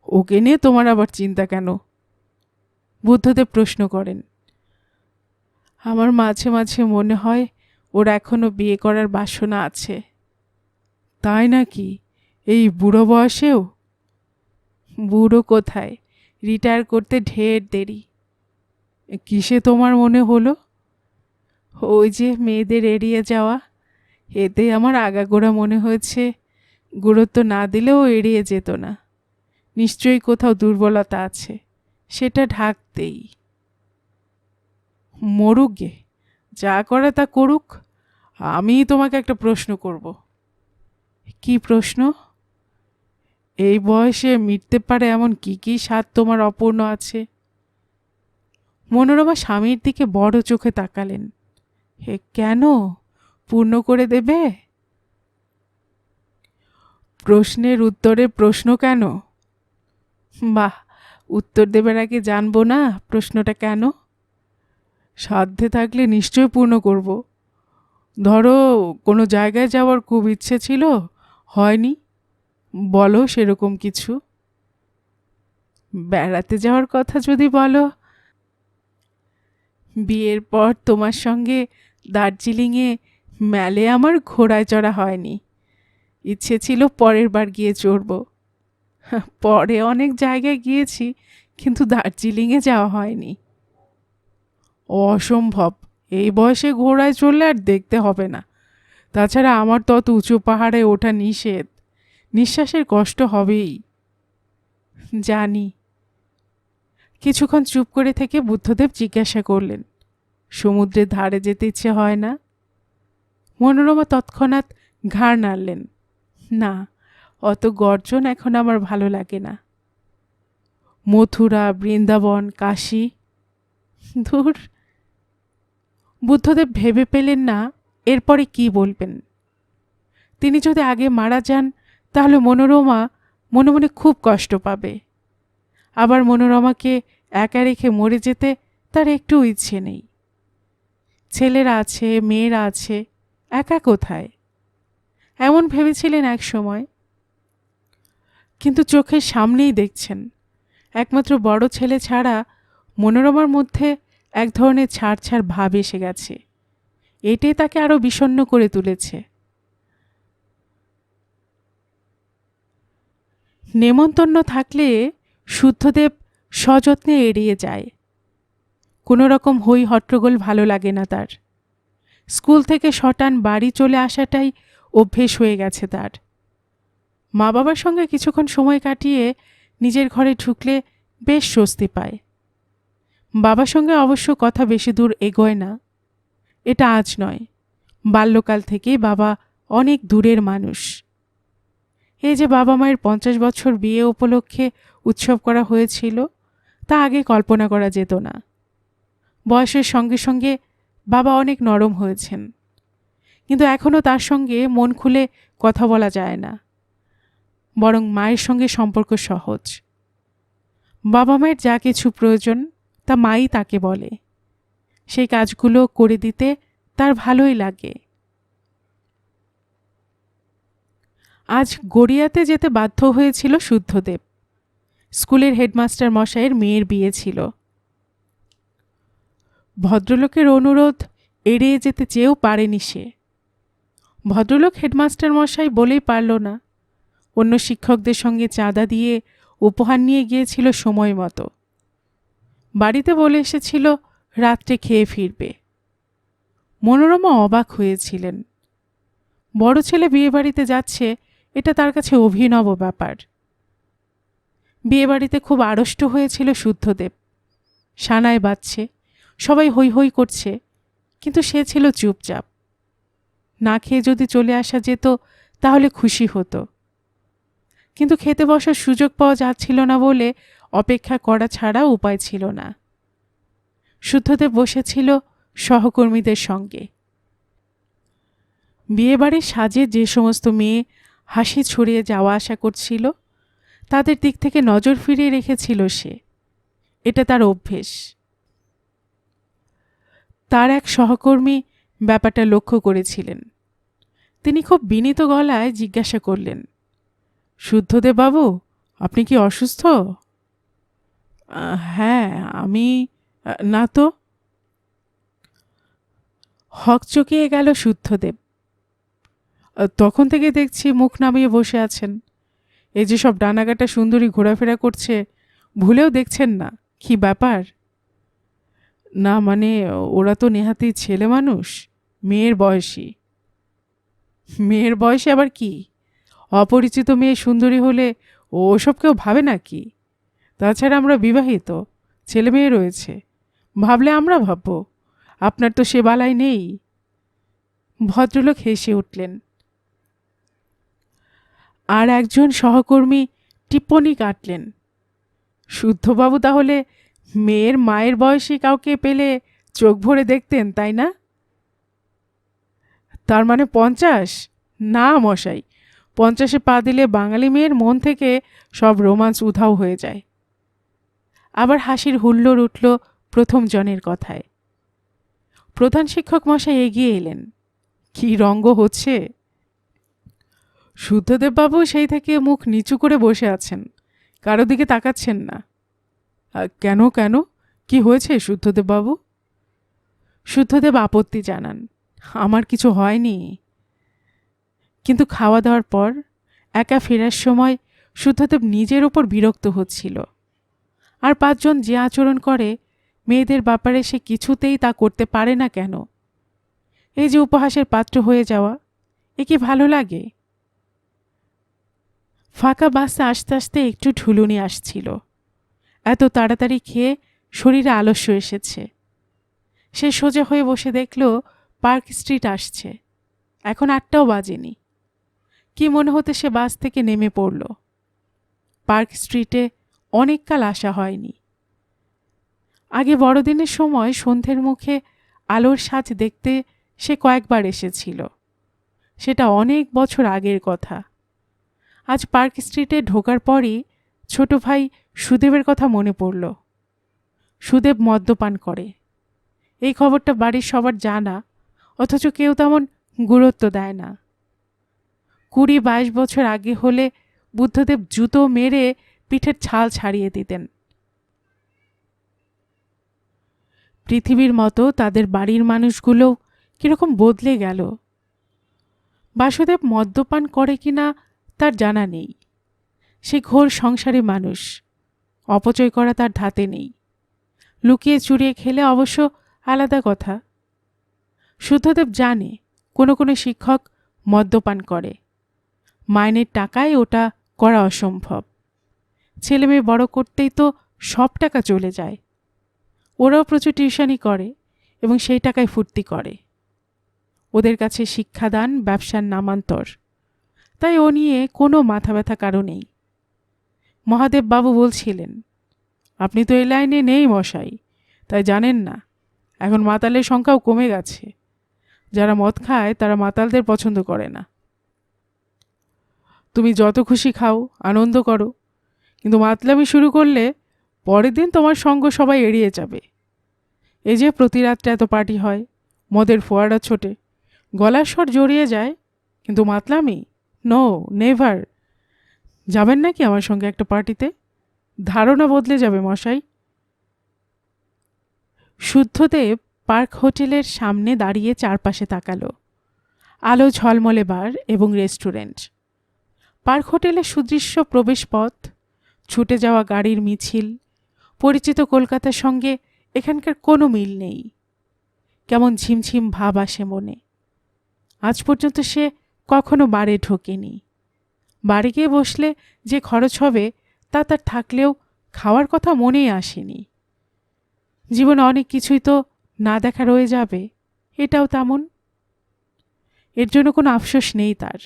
ওকে নিয়ে তোমার আবার চিন্তা কেন? বুদ্ধদেব প্রশ্ন করেন। আমার মাঝে মাঝে মনে হয় ওর এখনো বিয়ে করার বাসনা আছে। তাই নাকি? এই বুড়ো বয়সেও? বুড়ো কোথায়, রিটায়ার করতে ঢের দেরি। কিসে তোমার মনে হলো? ওই যে মেয়েদের এড়িয়ে যাওয়া, এতে আমার আগাগোড়া মনে হয়েছে গুরুত্ব না দিলেও এড়িয়ে যেত না। নিশ্চয়ই কোথাও দুর্বলতা আছে, সেটা ঢাকতেই। মরুক গে, যা করে তা করুক। আমি তোমাকে একটা প্রশ্ন করব। কি প্রশ্ন? এই বয়সে মিটতে পারে এমন কি কি স্বাদ তোমার অপূর্ণ আছে? মনোরমা স্বামীর দিকে বড় চোখে তাকালেন। হে, কেন? পূর্ণ করে দেবে? প্রশ্নের উত্তরে প্রশ্ন কেন? বাহ, উত্তর দেবার আগে জানবো না প্রশ্নটা কেন? সাধ্যে থাকলে নিশ্চয় পূর্ণ করব। ধরো, কোনো জায়গায় যাওয়ার খুব ইচ্ছে ছিল, হয়নি, বলো সেরকম কিছু। বেড়াতে যাওয়ার কথা যদি বলো, বিয়ের পর তোমার সঙ্গে দার্জিলিংয়ে মেলে আমার ঘোড়ায় চড়া হয়নি। ইচ্ছে ছিল পরের বার গিয়ে চড়ব। পরে অনেক জায়গায় গিয়েছি, কিন্তু দার্জিলিংয়ে যাওয়া হয়নি। অসম্ভব, এই বয়সে ঘোড়ায় চড়লে আর দেখতে হবে না। তাছাড়া আমার তত উঁচু পাহাড়ে ওঠা নিষেধ, নিঃশ্বাসের কষ্ট হবেই। জানি। কিছুক্ষণ চুপ করে থেকে বুদ্ধদেব জিজ্ঞাসা করলেন, সমুদ্রের ধারে যেতে ইচ্ছে হয় না? মনোরমা তৎক্ষণাৎ ঘাড় নাড়লেন। না, অত গর্জন এখন আমার ভালো লাগে না। মথুরা, বৃন্দাবন, কাশী? দূর। বুদ্ধদেব ভেবে পেলেন না এরপরে কি বলবেন। তিনি যদি আগে মারা যান, তাহলে মনোরমা মনে মনে খুব কষ্ট পাবে। আবার মনোরমাকে একা রেখে মরে যেতে তার একটু ইচ্ছে নেই। ছেলেরা আছে, মেয়েরা আছে, একা কোথায়? এমন ভেবেছিলেন এক সময়, কিন্তু চোখের সামনেই দেখছেন একমাত্র বড় ছেলে ছাড়া মনোরমার মধ্যে এক ধরনের ছাড় ছাড় ভাব এসে গেছে। এটাই তাকে আরো বিষণ্ণ করে তুলেছে। নেমন্তন্ন থাকলে শুদ্ধদেব সযত্নে এড়িয়ে যায়। কোনো রকম হই হট্টগোল ভালো লাগে না তার। স্কুল থেকে শটান বাড়ি চলে আসাটাই অভ্যেস হয়ে গেছে তার। মা বাবার সঙ্গে কিছুক্ষণ সময় কাটিয়ে নিজের ঘরে ঢুকলে বেশ স্বস্তি পায়। বাবার সঙ্গে অবশ্য কথা বেশি দূর এগোয় না। এটা আজ নয়, বাল্যকাল থেকেই বাবা অনেক দূরের মানুষ। এই যে বাবা মায়ের 50 বছর বিয়ে উপলক্ষে উৎসব করা হয়েছিল, তা আগে কল্পনা করা যেত না। বয়সের সঙ্গে সঙ্গে বাবা অনেক নরম হয়েছেন, কিন্তু এখনও তার সঙ্গে মন খুলে কথা বলা যায় না। বরং মায়ের সঙ্গে সম্পর্ক সহজ। বাবা মায়ের যা কিছু প্রয়োজন তা মাই তাকে বলে। সেই কাজগুলো করে দিতে তার ভালোই লাগে। আজ গড়িয়াতে যেতে বাধ্য হয়েছিল শুদ্ধদেব। স্কুলের হেডমাস্টার মশাইয়ের মেয়ের বিয়ে ছিল। ভদ্রলোকের অনুরোধ এড়িয়ে যেতে চেয়েও পারেনি সে। ভদ্রলোক হেডমাস্টার মশাই বলেই পারল না। অন্য শিক্ষকদের সঙ্গে চাঁদা দিয়ে উপহার নিয়ে গিয়েছিল সময় মতো। বাড়িতে বলে এসেছিল রাত্রে খেয়ে ফিরবে। মনোরমা অবাক হয়েছিলেন। বড় ছেলে বিয়েবাড়িতে যাচ্ছে, এটা তার কাছে অভিনব ব্যাপার। বিয়েবাড়িতে খুব আড়ষ্ট হয়েছিল শুদ্ধদেব। সানায় বাজছে, সবাই হৈ হৈ করছে, কিন্তু সে ছিল চুপচাপ। না খেয়ে যদি চলে আসা যেত তাহলে খুশি হতো, কিন্তু খেতে বসার সুযোগ পাওয়া যাচ্ছিল না বলে অপেক্ষা করা ছাড়া উপায় ছিল না। শুদ্ধদেব বসেছিল সহকর্মীদের সঙ্গে। বিয়েবাড়ির সাজে যে সমস্ত মেয়ে হাসি ছড়িয়ে যাওয়া আসা করছিল, তাদের দিক থেকে নজর ফিরিয়ে রেখেছিল সে। এটা তার অভ্যেস। তার এক সহকর্মী ব্যাপারটা লক্ষ্য করেছিলেন। তিনি খুব বিনীত গলায় জিজ্ঞাসা করলেন, শুদ্ধদেব বাবু, আপনি কি অসুস্থ? হ্যাঁ, আমি না তো। হকচকিয়ে গেল শুদ্ধদেব। তখন থেকে দেখছি মুখ নামিয়ে বসে আছেন। এই যে সব ডানাকাটা সুন্দরী ঘোরাফেরা করছে, ভুলেও দেখছেন না? কি ব্যাপার? না মানে, ওরা তো নেহাতি ছেলে মানুষ, মেয়ের বয়সী। মেয়ের বয়সে আবার কি? অপরিচিত মেয়ে সুন্দরী হলে ওসব কেউ ভাবে নাকি? তাছাড়া আমরা বিবাহিত, ছেলে মেয়ে রয়েছে, ভাবলে আমরা ভাবব। আপনার তো সে বালাই নেই। ভদ্রলোক হেসে উঠলেন। আর একজন সহকর্মী টিপ্পনি কাটলেন, শুদ্ধবাবু তাহলে মেয়ের মায়ের বয়সী কাউকে পেলে চোখ ভরে দেখতেন, তাই না? তার মানে 50? না মশাই, 50-এ পা দিলে বাঙালি মেয়ের মন থেকে সব রোমান্স উধাও হয়ে যায়। আবার হাসির হুল্লোড় উঠল প্রথম জনের কথায়। প্রধান শিক্ষক মশাই এগিয়ে এলেন। কি রঙ্গ হচ্ছে! শুদ্ধদেববাবু সেই থেকে মুখ নিচু করে বসে আছেন, কারো দিকে তাকাচ্ছেন না। কেন কেন, কি হয়েছে শুদ্ধদেববাবু? শুদ্ধদেব আপত্তি জানান, আমার কিছু হয়নি। কিন্তু খাওয়া দাওয়ার পর একা ফেরার সময় শুদ্ধদেব নিজের ওপর বিরক্ত হচ্ছিল। আর 5 জন যে আচরণ করে, মেয়েদের ব্যাপারে সে কিছুতেই তা করতে পারে না কেন? এই যে উপহাসের পাত্র হয়ে যাওয়া, এ কি ভালো লাগে? ফাঁকা বাসে আসতে আসতে একটু ঢুলুনি আসছিল। এত তাড়াতাড়ি খেয়ে শরীরে আলস্য এসেছে। সে সোজা হয়ে বসে দেখল পার্ক স্ট্রিট আসছে। এখন 8টাও বাজেনি। কি মনে হতে সে বাস থেকে নেমে পড়ল। পার্ক স্ট্রিটে অনেককাল আসা হয়নি। আগে বড়দিনের সময় সন্ধ্যের মুখে আলোর সাজ দেখতে সে কয়েকবার এসেছিল। সেটা অনেক বছর আগের কথা। আজ পার্ক স্ট্রিটে ঢোকার পরই ছোট ভাই সুদেবের কথা মনে পড়ল। সুদেব মদ্যপান করে। এই খবরটা বাড়ির সবার জানা, অথচ কেউ তেমন গুরুত্ব দেয় না। 20-22 বছর আগে হলে বুদ্ধদেব জুতো মেরে পিঠের ছাল ছাড়িয়ে দিতেন। পৃথিবীর মতো তাদের বাড়ির মানুষগুলো কিরকম বদলে গেল। বাসুদেব মদ্যপান করে কিনা তার জানা নেই। সে ঘোর সংসারী মানুষ, অপচয় করা তার ধাতে নেই। লুকিয়ে চুরিয়ে খেলে অবশ্য আলাদা কথা। শুদ্ধদেব জানে কোনো কোনো শিক্ষক মদ্যপান করে, মাইনের টাকায় ওটা করা অসম্ভব। ছেলে মেয়ে বড় করতেই তো সব টাকা চলে যায়। ওরাও প্রচুর টিউশনি করে এবং সেই টাকায় ফুর্তি করে। ওদের কাছে শিক্ষাদান ব্যবসার নামান্তর, তাই ও নিয়ে কোনো মাথা ব্যথা কারো নেই। মহাদেব বাবু বলছিলেন, আপনি তো এই লাইনে নেই মশাই, তাই জানেন না। এখন মাতালের সংখ্যাও কমে গেছে। যারা মদ খায় তারা মাতালদের পছন্দ করে না। তুমি যত খুশি খাও, আনন্দ করো, কিন্তু মাতলামি শুরু করলে পরের দিন তোমার সঙ্গ সবাই এড়িয়ে যাবে। এই যে প্রতি রাত্রে এত পার্টি হয়, মদের ফোয়ারা ছোটে, গলার স্বর জড়িয়ে যায়, কিন্তু মাতলামি নো, নেভার। যাবেন নাকি আমার সঙ্গে একটা পার্টিতে? ধারণা বদলে যাবে মশাই। শুদ্ধদেব পার্ক হোটেলের সামনে দাঁড়িয়ে চারপাশে তাকালো। আলো ঝলমলে বার এবং রেস্টুরেন্ট, পার্ক হোটেলের সুদৃশ্য প্রবেশপথ, ছুটে যাওয়া গাড়ির মিছিল। পরিচিত কলকাতার সঙ্গে এখানকার কোনো মিল নেই। কেমন ঝিমঝিম ভাব আসে মনে। আজ পর্যন্ত সে কখনো বারে ঢোকেনি। বাড়ি গিয়ে বসলে যে খরচ হবে তা তার থাকলেও খাওয়ার কথা মনেই আসেনি। জীবনে অনেক কিছুই তো না দেখা রয়ে যাবে, এটাও তেমন। এর জন্য কোনো আফসোস নেই তার।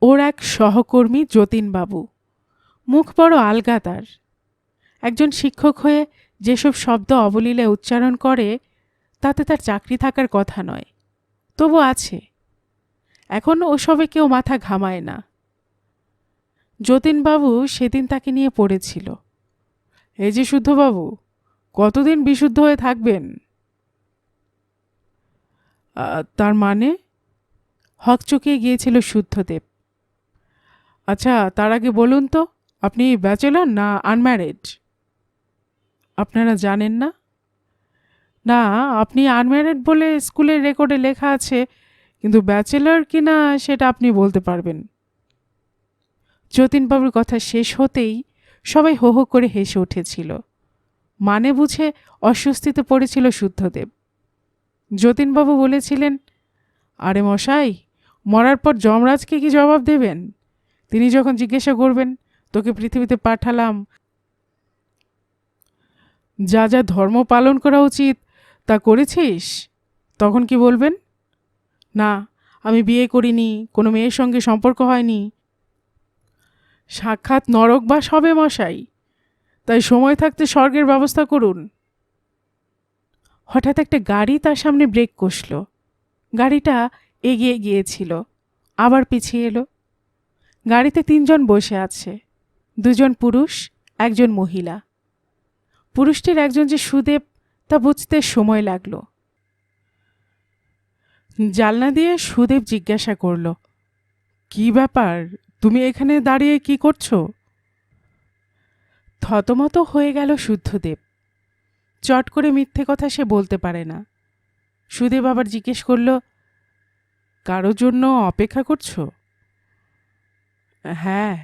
ওর এক সহকর্মী যতীনবাবু, মুখ বড় আলগা তার। একজন শিক্ষক হয়ে যেসব শব্দ অবলীলে উচ্চারণ করে তাতে তার চাকরি থাকার কথা নয়, তবু আছে। এখন ওসবে কেউ মাথা ঘামায় না। যতীনবাবু সেদিন তাকে নিয়ে পড়েছিল, এই যে শুদ্ধবাবু, কতদিন বিশুদ্ধ হয়ে থাকবেন? তার মানে? হকচকিয়ে গিয়েছিল শুদ্ধদেব। আচ্ছা, তার আগে বলুন তো, আপনি ব্যাচেলর না আনম্যারিড? আপনারা জানেন না? না, আপনি আনম্যারিড বলে স্কুলের রেকর্ডে লেখা আছে, কিন্তু ব্যাচেলর কিনা সেটা আপনি বলতে পারবেন। যতীনবাবুর কথা শেষ হতেই সবাই হো হো করে হেসে উঠেছিল। মানে বুঝে অস্বস্তিতে পড়েছিল শুদ্ধদেব। যতীনবাবু বলেছিলেন, আরে মশাই, মরার পর যমরাজকে কি জবাব দেবেন? তিনি যখন জিজ্ঞাসা করবেন, তোকে পৃথিবীতে পাঠালাম, যা যা ধর্ম পালন করা উচিত তা করেছিস, তখন কি বলবেন? না, আমি বিয়ে করিনি, কোনো মেয়ের সঙ্গে সম্পর্ক হয়নি। সাক্ষাৎ নরকবাস হবে মশাই, তাই সময় থাকতে স্বর্গের ব্যবস্থা করুন। হঠাৎ একটা গাড়ি তার সামনে ব্রেক কষল। গাড়িটা এগিয়ে গিয়েছিল, আবার পিছিয়ে এলো। গাড়িতে 3 জন বসে আছে, 2 জন পুরুষ, 1 জন মহিলা। পুরুষটির একজন যে সুদেব তা বুঝতে সময় লাগলো। জানলা দিয়ে সুদেব জিজ্ঞাসা করল, কি ব্যাপার, তুমি এখানে দাঁড়িয়ে কি করছো? থতমত হয়ে গেল শুদ্ধদেব। চট করে মিথ্যে কথা সে বলতে পারে না। সুদেব আবার জিজ্ঞেস করল, কারোর জন্য অপেক্ষা করছো? হ্যাঁ।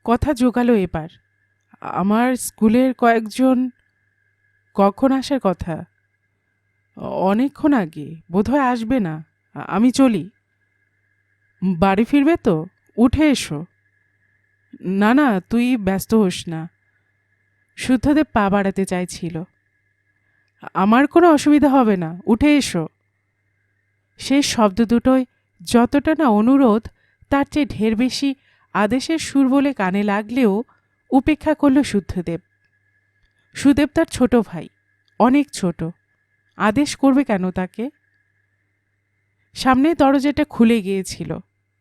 কথা জোগালো এবার। আমার স্কুলের কয়েকজন। কখন আসার কথা? অনেকক্ষণ আগে, বোধহয় আসবে না। আমি চলি। বাড়ি ফিরবে তো? উঠে এসো। না না, তুই ব্যস্ত হোস না। শুদ্ধদেব পা বাড়াতে চাইছিল। আমার কোনো অসুবিধা হবে না, উঠে এসো। শেষ শব্দ দুটোয় যতটা না অনুরোধ, তার চেয়ে ঢের বেশি আদেশের সুর বলে কানে লাগলেও উপেক্ষা করল শুদ্ধদেব। সুদেব তার ছোট ভাই, অনেক ছোট, আদেশ করবে কেন তাকে? সামনে দরজাটা খুলে গিয়েছিল।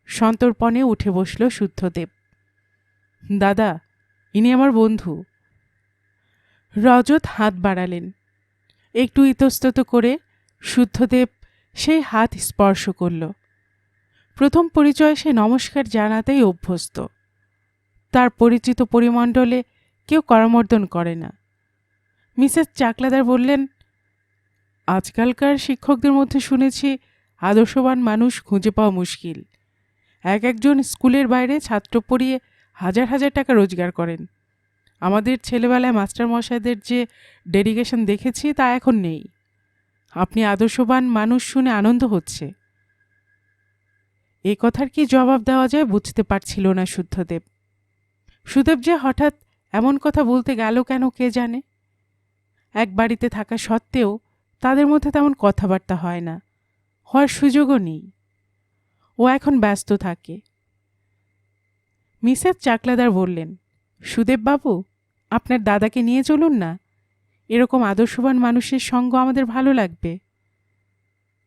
সন্তর্পণে উঠে বসল শুদ্ধদেব। দাদা, ইনি আমার বন্ধু। রজত হাত বাড়ালেন। একটু ইতস্তত করে শুদ্ধদেব সেই হাত স্পর্শ করল। প্রথম পরিচয়ে সে নমস্কার জানাতেই অভ্যস্ত। তার পরিচিত পরিমণ্ডলে কেউ করমর্দন করে না। মিসেস চাকলাদার বললেন, আজকালকার শিক্ষকদের মধ্যে শুনেছি আদর্শবান মানুষ খুঁজে পাওয়া মুশকিল। এক একজন স্কুলের বাইরে ছাত্র পড়িয়ে হাজার হাজার টাকা রোজগার করেন। আমাদের ছেলেবেলায় মাস্টারমশাইদের যে ডেডিকেশন দেখেছি তা এখন নেই। আপনি আদর্শবান মানুষ শুনে আনন্দ হচ্ছে। এ কথার কি জবাব দেওয়া যায় বুঝতে পারছিল না শুদ্ধদেব। সুদেব যে হঠাৎ এমন কথা বলতে গেল কেন কে জানে। এক বাড়িতে থাকা সত্ত্বেও তাদের মধ্যে তেমন কথাবার্তা হয় না, হওয়ার সুযোগও নেই। ও এখন ব্যস্ত থাকে। মিসেস চাকলাদার বললেন, সুদেববাবু, আপনার দাদাকে নিয়ে চলুন না। এরকম আদর্শবান মানুষের সঙ্গ আমাদের ভালো লাগবে।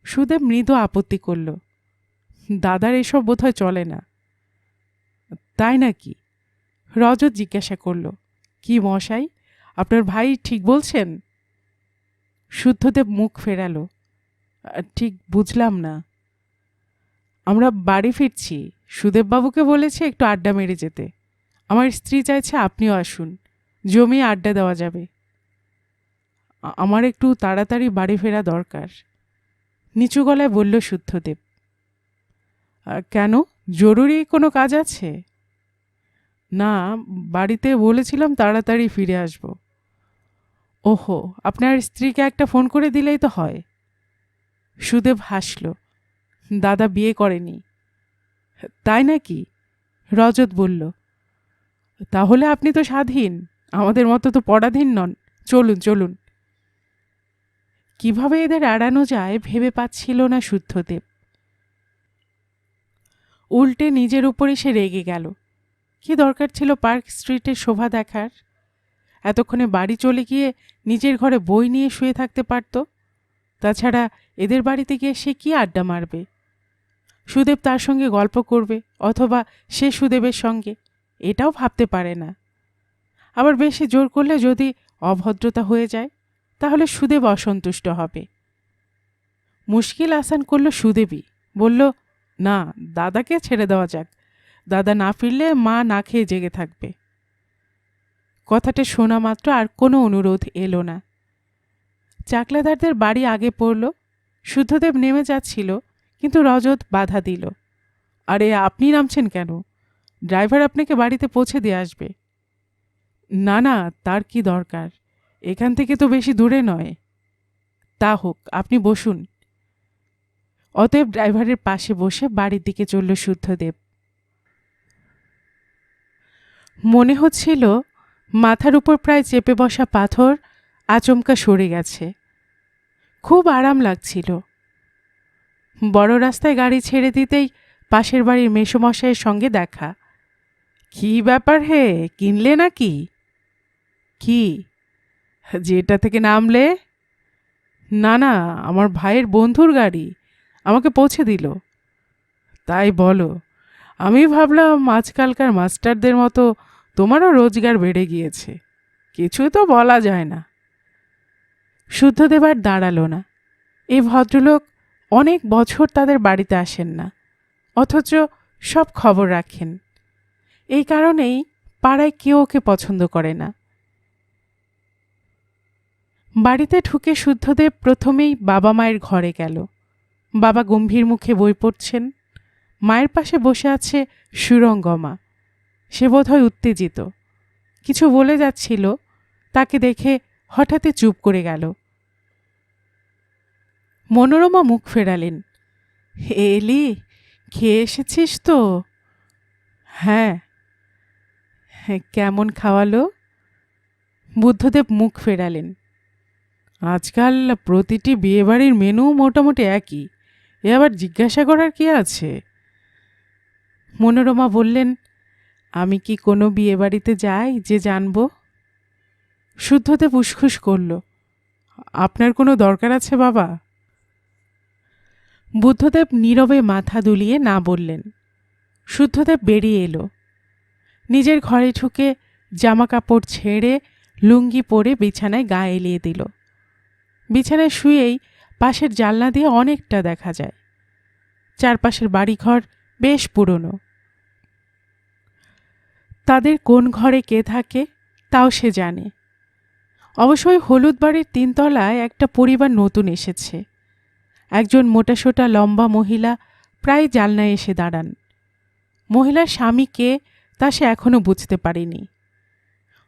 সুদেব মৃদু আপত্তি করল, দাদার এসব বোধহয় চলে না। তাই নাকি? রজত জিজ্ঞাসা করল, কি মশাই, আপনার ভাই ঠিক বলছেন? শুদ্ধদেব মুখ ফেরালো, ঠিক বুঝলাম না। আমরা বাড়ি ফিরছি। সুদেববাবুকে বলেছে একটু আড্ডা মেরে যেতে। আমার স্ত্রী চাইছে আপনিও আসুন, জমিয়ে আড্ডা দেওয়া যাবে। আমার একটু তাড়াতাড়ি বাড়ি ফেরা দরকার, নিচু গলায় বলল শুদ্ধদেব। কেন, জরুরি কোনো কাজ আছে? না, বাড়িতে বলেছিলাম তাড়াতাড়ি ফিরে আসব। ওহো, আপনার স্ত্রীকে একটা ফোন করে দিলেই তো হয়। সুদেব হাসল, দাদা বিয়ে করেনি। তাই নাকি? রজত বলল, তাহলে আপনি তো স্বাধীন, আমাদের মতো তো পরাধীন নন। চলুন চলুন। কিভাবে এদের এড়ানো যায় ভেবে পাচ্ছিল না শুদ্ধদেব। উল্টে নিজের উপরই সে রেগে গেল। কি দরকার ছিল পার্ক স্ট্রিটের শোভা দেখার? এতক্ষণে বাড়ি চলে গিয়ে নিজের ঘরে বই নিয়ে শুয়ে থাকতে পারত। তাছাড়া এদের বাড়িতে গিয়ে সে কি আড্ডা মারবে? সুদেব তার সঙ্গে গল্প করবে, অথবা সে সুদেবের সঙ্গে, এটাও ভাবতে পারে না। আবার বেশি জোর করলে যদি অভদ্রতা হয়ে যায়, তাহলে সুদেব অসন্তুষ্ট হবে। মুশকিল আসান করল সুদেবী। বলল, না, দাদাকে ছেড়ে দেওয়া যাক। দাদা না ফিরলে মা না খেয়ে জেগে থাকবে। কথাটা শোনা মাত্র আর কোনো অনুরোধ এলো না। চাকলাদারদের বাড়ি আগে পড়ল। শুদ্ধদেব নেমে যাচ্ছিল, কিন্তু রজত বাধা দিল। আরে, আপনি নামছেন কেন? ড্রাইভার আপনাকে বাড়িতে পৌঁছে দিয়ে আসবে। না না, তার কি দরকার? এখান থেকে তো বেশি দূরে নয়। তা হোক, আপনি বসুন। অতএব ড্রাইভারের পাশে বসে বাড়ির দিকে চলল শুদ্ধদেব। মনে হচ্ছিল মাথার উপর প্রায় চেপে বসা পাথর আচমকা সরে গেছে। খুব আরাম লাগছিল। বড় রাস্তায় গাড়ি ছেড়ে দিতেই পাশের বাড়ির মেসোমশাইয়ের সঙ্গে দেখা। কি ব্যাপার হে, কিনলে নাকি? কি, যেটা থেকে নামলে? না না, আমার ভাইয়ের বন্ধুর গাড়ি, আমাকে পৌঁছে দিল। তাই বলো? আমি ভাবলাম আজকালকার মাস্টারদের মতো তোমারও রোজগার বেড়ে গিয়েছে। কিছু তো বলা যায় না। শুদ্ধদেব আর দাঁড়ালো না। এই ভদ্রলোক অনেক বছর তাদের বাড়িতে আসেন না, অথচ সব খবর রাখেন। এই কারণেই পাড়ায় কেউ ওকে পছন্দ করে না। বাড়িতে ঢুকে শুদ্ধদেব প্রথমেই বাবা মায়ের ঘরে গেল। বাবা গম্ভীর মুখে বই পড়ছেন। মায়ের পাশে বসে আছে সুরঙ্গমা। সে বোধহয় উত্তেজিত, কিছু বলে যাচ্ছিল। তাকে দেখে হঠাৎই চুপ করে গেল। মনোরমা মুখ ফেরালেন। এলি, খেয়ে এসেছিস তো? হ্যাঁ। কেমন খাওয়ালো? বুদ্ধদেব মুখ ফেরালেন। আজকাল প্রতিটি বিয়েবাড়ির মেনু মোটামুটি একই, এ আবার জিজ্ঞাসা করার কি আছে? মনোরমা বললেন, আমি কি কোনো বিয়েবাড়িতে যাই যে জানব? শুদ্ধদেব উসখুস করল, আপনার কোনো দরকার আছে বাবা? বুদ্ধদেব নীরবে মাথা দুলিয়ে না বললেন। শুদ্ধদেব বেরিয়ে এলো। নিজের ঘরে ঢুকে জামা কাপড় ছেড়ে লুঙ্গি পরে বিছানায় গা এলিয়ে দিল। বিছানায় শুয়েই পাশের জানলা দিয়ে অনেকটা দেখা যায়। চারপাশের বাড়িঘর বেশ পুরনো। তাদের কোন ঘরে কে থাকে তাও সে জানে। অবশ্যই হলুদ বাড়ির 3 তলায় একটা পরিবার নতুন এসেছে। একজন মোটাসোটা লম্বা মহিলা প্রায় জানলায় এসে দাঁড়ান। মহিলার স্বামী কে তা সে এখনো বুঝতে পারেনি।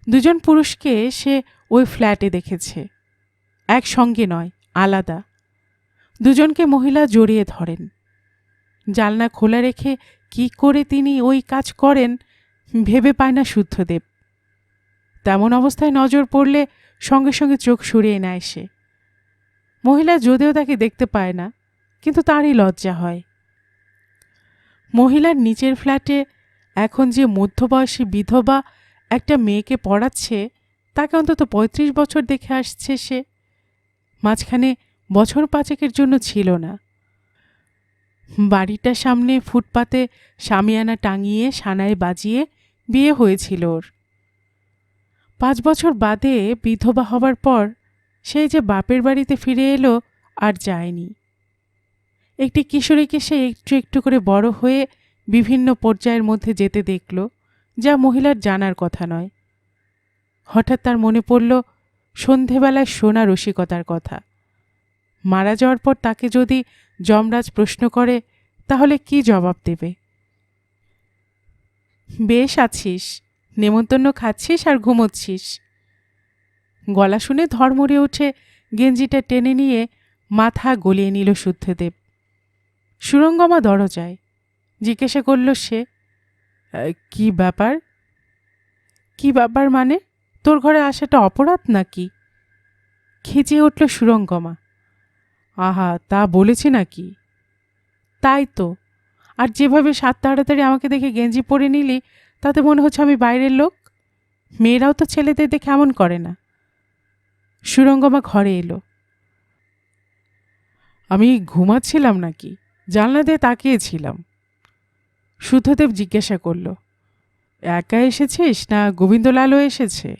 দুজন পুরুষকে সে ওই ফ্ল্যাটে দেখেছে, একসঙ্গে নয়, আলাদা। দুজনকে মহিলা জড়িয়ে ধরেন। জানলা খোলা রেখে কি করে তিনি ওই কাজ করেন ভেবে পায় না শুদ্ধদেব। তেমন অবস্থায় নজর পড়লে সঙ্গে সঙ্গে চোখ সরিয়ে নেয় সে। মহিলা যদিও তাকে দেখতে পায় না, কিন্তু তারই লজ্জা হয়। মহিলার নিচের ফ্ল্যাটে এখন যে মধ্যবয়সী বিধবা একটা মেয়েকে পড়াচ্ছে, তাকে অন্তত 35 বছর দেখে আসছে সে। মাঝখানে বছর 5 জন্য ছিল না। বাড়িটার সামনে ফুটপাতে শামিয়ানা টাঙিয়ে সানায় বাজিয়ে বিয়ে হয়েছিল ওর। 5 বছর বাদে বিধবা হবার পর সেই যে বাপের বাড়িতে ফিরে এলো, আর যায়নি। একটি কিশোরীকে সে একটু একটু করে বড় হয়ে বিভিন্ন পর্যায়ের মধ্যে যেতে দেখল, যা মহিলার জানার কথা নয়। হঠাৎ তার মনে পড়ল সন্ধেবেলায় শোনা রসিকতার কথা। মারা যাওয়ার পর তাকে যদি যমরাজ প্রশ্ন করে, তাহলে কি জবাব দেবে? বেশ আছিস, নেমন্তন্ন খাচ্ছিস আর ঘুমোচ্ছিস। গলা শুনে ধর্মড়ে উঠে গেঞ্জিটা টেনে নিয়ে মাথা গলিয়ে নিল শুদ্ধদেব। সুরঙ্গমা দরজায়। জিজ্ঞাসা করল সে, কি ব্যাপার? কি ব্যাপার মানে? তোর ঘরে আসাটা অপরাধ নাকি? খিচিয়ে উঠল সুরঙ্গমা। আহা, তা বলেছি নাকি? তাই তো। আর যেভাবে সাত তাড়াতাড়ি আমাকে দেখে গেঞ্জি পরে নিলি, তাতে মনে হচ্ছে আমি বাইরের লোক। মেয়েরাও তো ছেলেদের দেখে এমন করে না। সুরঙ্গমা ঘরে এলো। আমি ঘুমাচ্ছিলাম নাকি? জানলা দিয়ে তাকিয়েছিলাম। শুদ্ধদেব জিজ্ঞাসা করল, একা এসেছিস না গোবিন্দলালও এসেছে?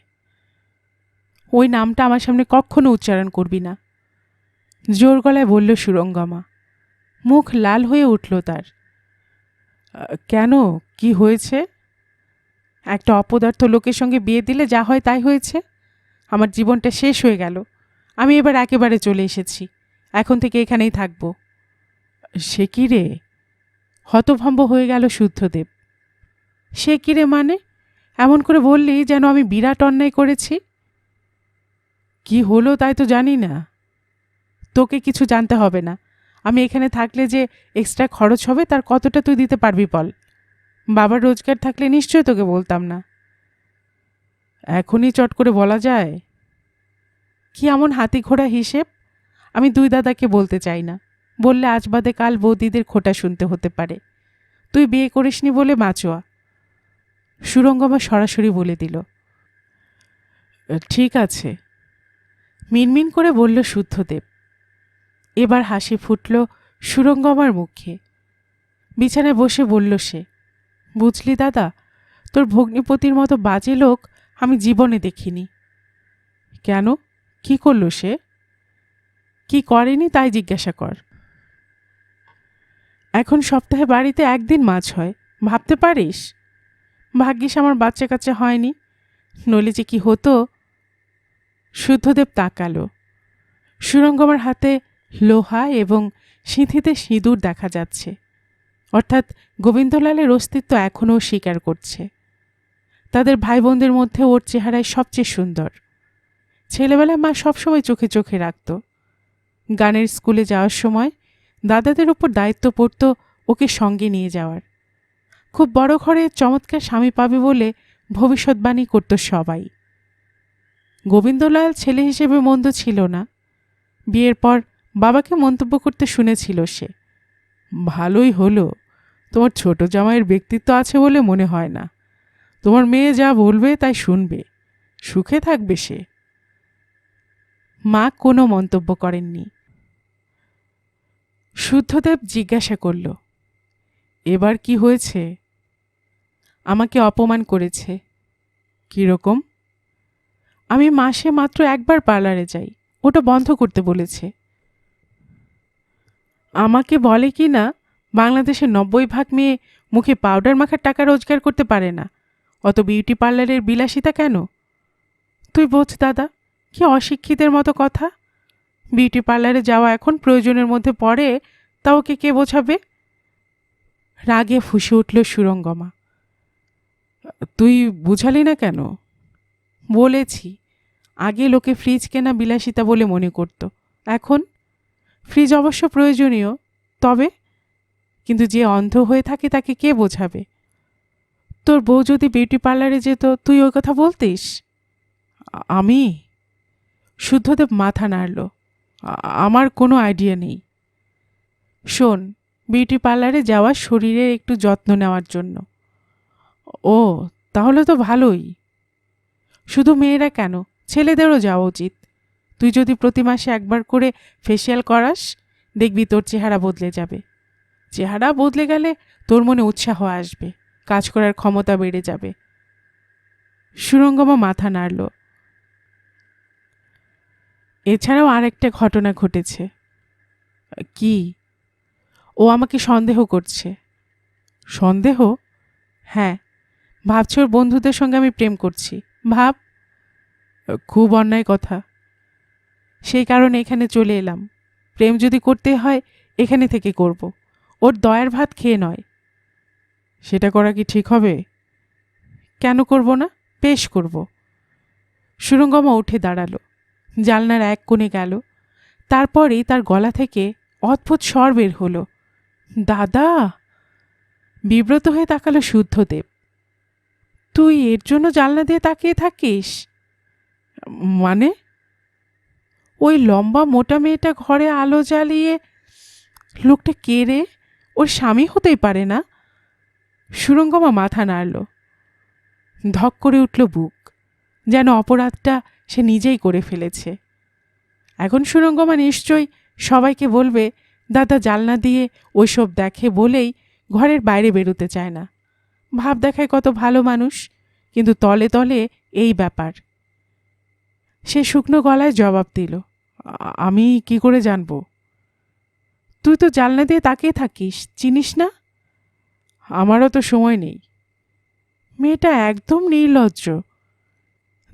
ওই নামটা আমার সামনে কখনো উচ্চারণ করবি না, জোর গলায় বলল সুরঙ্গমা। মুখ লাল হয়ে উঠল তার। কেন, কি হয়েছে? একটা অপদার্থ লোকের সঙ্গে বিয়ে দিলে যা হয় তাই হয়েছে। আমার জীবনটা শেষ হয়ে গেল। আমি এবার একেবারে চলে এসেছি। এখন থেকে এখানেই থাকব। সে কি রে? হতভম্ব হয়ে গেল শুদ্ধদেব। সে কি রে মানে? এমন করে বললি যেন আমি বিরাট অন্যায় করেছি। কি হলো তাই তো জানি না। তোকে কিছু জানতে হবে না। আমি এখানে থাকলে যে এক্সট্রা খরচ হবে তার কতটা তুই দিতে পারবি বল? বাবার রোজগার থাকলে নিশ্চয় তোকে বলতাম না। এখনই চট করে বলা যায়? কি এমন হাতি ঘোড়া হিসেব? আমি 2 দাদাকে বলতে চাই না। বললে আজ বাদে কাল বৌদিদের খোঁটা শুনতে হতে পারে। তুই বিয়ে করিসনি বলে মাচোয়া। সুরঙ্গমা সরাসরি বলে দিল। ঠিক আছে, মিনমিন করে বলল শুদ্ধদেব। এবার হাসি ফুটল সুরঙ্গমার মুখে। বিছানায় বসে বলল সে, বুঝলি দাদা, তোর ভগ্নিপতির মতো বাজে লোক আমি জীবনে দেখিনি। কেন, কি করল সে? কি করেনি তাই জিজ্ঞাসা কর। এখন সপ্তাহে বাড়িতে 1 দিন মাছ হয়, ভাবতে পারিস? ভাগ্যিস আমার বাচ্চা কাচ্চা হয়নি, নইলে যে কি হতো। শুদ্ধদেব তাকালো। সুরঙ্গমার হাতে লোহা এবং সিঁথিতে সিঁদুর দেখা যাচ্ছে, অর্থাৎ গোবিন্দলালের অস্তিত্ব এখনও স্বীকার করছে। তাদের ভাই বোনদের মধ্যে ওর চেহারায় সবচেয়ে সুন্দর। ছেলেবেলায় মা সবসময় চোখে চোখে রাখত। গানের স্কুলে যাওয়ার সময় দাদাদের উপর দায়িত্ব পড়ত ওকে সঙ্গে নিয়ে যাওয়ার। খুব বড় ঘরে চমৎকার স্বামী পাবে বলে ভবিষ্যৎবাণী করত সবাই। গোবিন্দলাল ছেলে হিসেবে মন্দ ছিল না। বিয়ের পর বাবাকে মন্তব্য করতে শুনেছিল সে, ভালোই হলো, তোমার ছোট জামাইয়ের ব্যক্তিত্ব আছে বলে মনে হয় না। তোমার মেয়ে যা বলবে তাই শুনবে, সুখে থাকবে সে। মা কোনো মন্তব্য করেননি। শুদ্ধদেব জিজ্ঞাসা করল, এবার কি হয়েছে? আমাকে অপমান করেছে। কীরকম? আমি মাসে মাত্র 1 বার পার্লারে যাই, ওটা বন্ধ করতে বলেছে। আমাকে বলে কি না বাংলাদেশের 90% মেয়ে মুখে পাউডার মাখার টাকা রোজগার করতে পারে না, অত বিউটি পার্লারের বিলাসিতা কেন? তুই বোঝ দাদা, কি অশিক্ষিতের মতো কথা। বিউটি পার্লারে যাওয়া এখন প্রয়োজনের মধ্যে পড়ে, তা ওকে কে বোঝাবে? রাগে ফুঁসে উঠল সুরঙ্গমা। তুই বুঝালি না কেন? বলেছি, আগে লোকে ফ্রিজ কেনা বিলাসিতা বলে মনে করত, এখন ফ্রিজ অবশ্য প্রয়োজনীয়, তবে কিন্তু যে অন্ধ হয়ে থাকে তাকে কে বোঝাবে? তোর বউ যদি বিউটি পার্লারে যেত, তুই ওই কথা বলতিস? আমি? শুদ্ধদেব মাথা নাড়ল। আমার কোনো আইডিয়া নেই। শোন, বিউটি পার্লারে যাওয়া শরীরের একটু যত্ন নেওয়ার জন্য। ও, তাহলে তো ভালোই। শুধু মেয়েরা কেন, ছেলেদেরও যাওয়া উচিত। তুই যদি প্রতি মাসে একবার করে ফেসিয়াল করাস, দেখবি তোর চেহারা বদলে যাবে। চেহারা বদলে গেলে তোর মনে উৎসাহ আসবে, কাজ করার ক্ষমতা বেড়ে যাবে। সুরঙ্গমা মাথা নাড়ল। এছাড়াও আরেকটা ঘটনা ঘটেছে। কি? ও আমাকে সন্দেহ করছে। সন্দেহ? হ্যাঁ, ভাবছে ওর বন্ধুদের সঙ্গে আমি প্রেম করছি। ভাব, খুব অন্যায় কথা। সেই কারণে এখানে চলে এলাম। প্রেম যদি করতে হয় এখানে থেকে করব, ওর দয়ার ভাত খেয়ে নয়। সেটা করা কি ঠিক হবে? কেন করব না, বেশ করব। সুরঙ্গমা উঠে দাঁড়ালো, জানলার এক কোণে গেল। তারপরেই তার গলা থেকে অদ্ভুত স্বর বের হলো, দাদা। বিব্রত হয়ে তাকালো শুদ্ধদেব। তুই এর জন্য জানলা দিয়ে তাকিয়ে থাকিস? মানে? ওই লম্বা মোটা মেয়েটা ঘরে আলো জ্বালিয়ে, লোকটা কে রে? ওর স্বামী হতেই পারে না। সুরঙ্গমা মাথা নাড়ল। ধক করে উঠল বুক, যেন অপরাধটা সে নিজেই করে ফেলেছে। এখন সুরঙ্গমা নিশ্চয়ই সবাইকে বলবে দাদা জানলা দিয়ে ওইসব দেখে বলেই ঘরের বাইরে বেরোতে চায় না। ভাব দেখায় কত ভালো মানুষ, কিন্তু তলে তলে এই ব্যাপার। সে শুকনো গলায় জবাব দিল, আমি কি করে জানব? তুই তো জানলা দিয়ে তাকিয়ে থাকিস, চিনিস না? আমারও তো সময় নেই। মেয়েটা একদম নির্লজ্জ।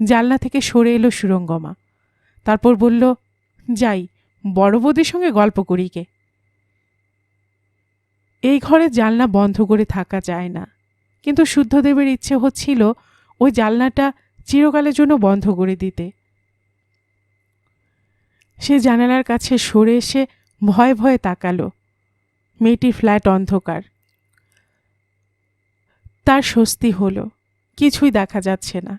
জানলা থেকে সরে এলো সুরঙ্গমা, তারপর বলল, যাই, বড় বৌদির সঙ্গে গল্প করি গে। এই ঘরে জানলা বন্ধ করে থাকা যায় না, কিন্তু শুদ্ধদেবের ইচ্ছে হচ্ছিল ওই জানলাটা চিরকালের জন্য বন্ধ করে দিতে। সে জানালার কাছে সরে এসে ভয়ে ভয়ে তাকালো। মেয়েটির ফ্ল্যাট অন্ধকার। তার স্বস্তি হলো, কিছুই দেখা যাচ্ছে না।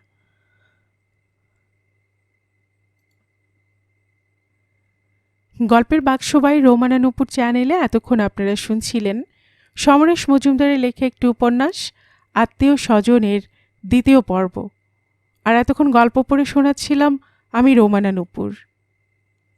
গল্পের বাক্সবাই রোমানা নুপুর চ্যানেলে এতক্ষণ আপনারা শুনছিলেন সমরেশ মজুমদারের লেখা একটি উপন্যাস আত্মীয় স্বজনের দ্বিতীয় পর্ব। আর এতক্ষণ গল্প পড়ে শোনাচ্ছিলাম আমি রোমানা নুপুর।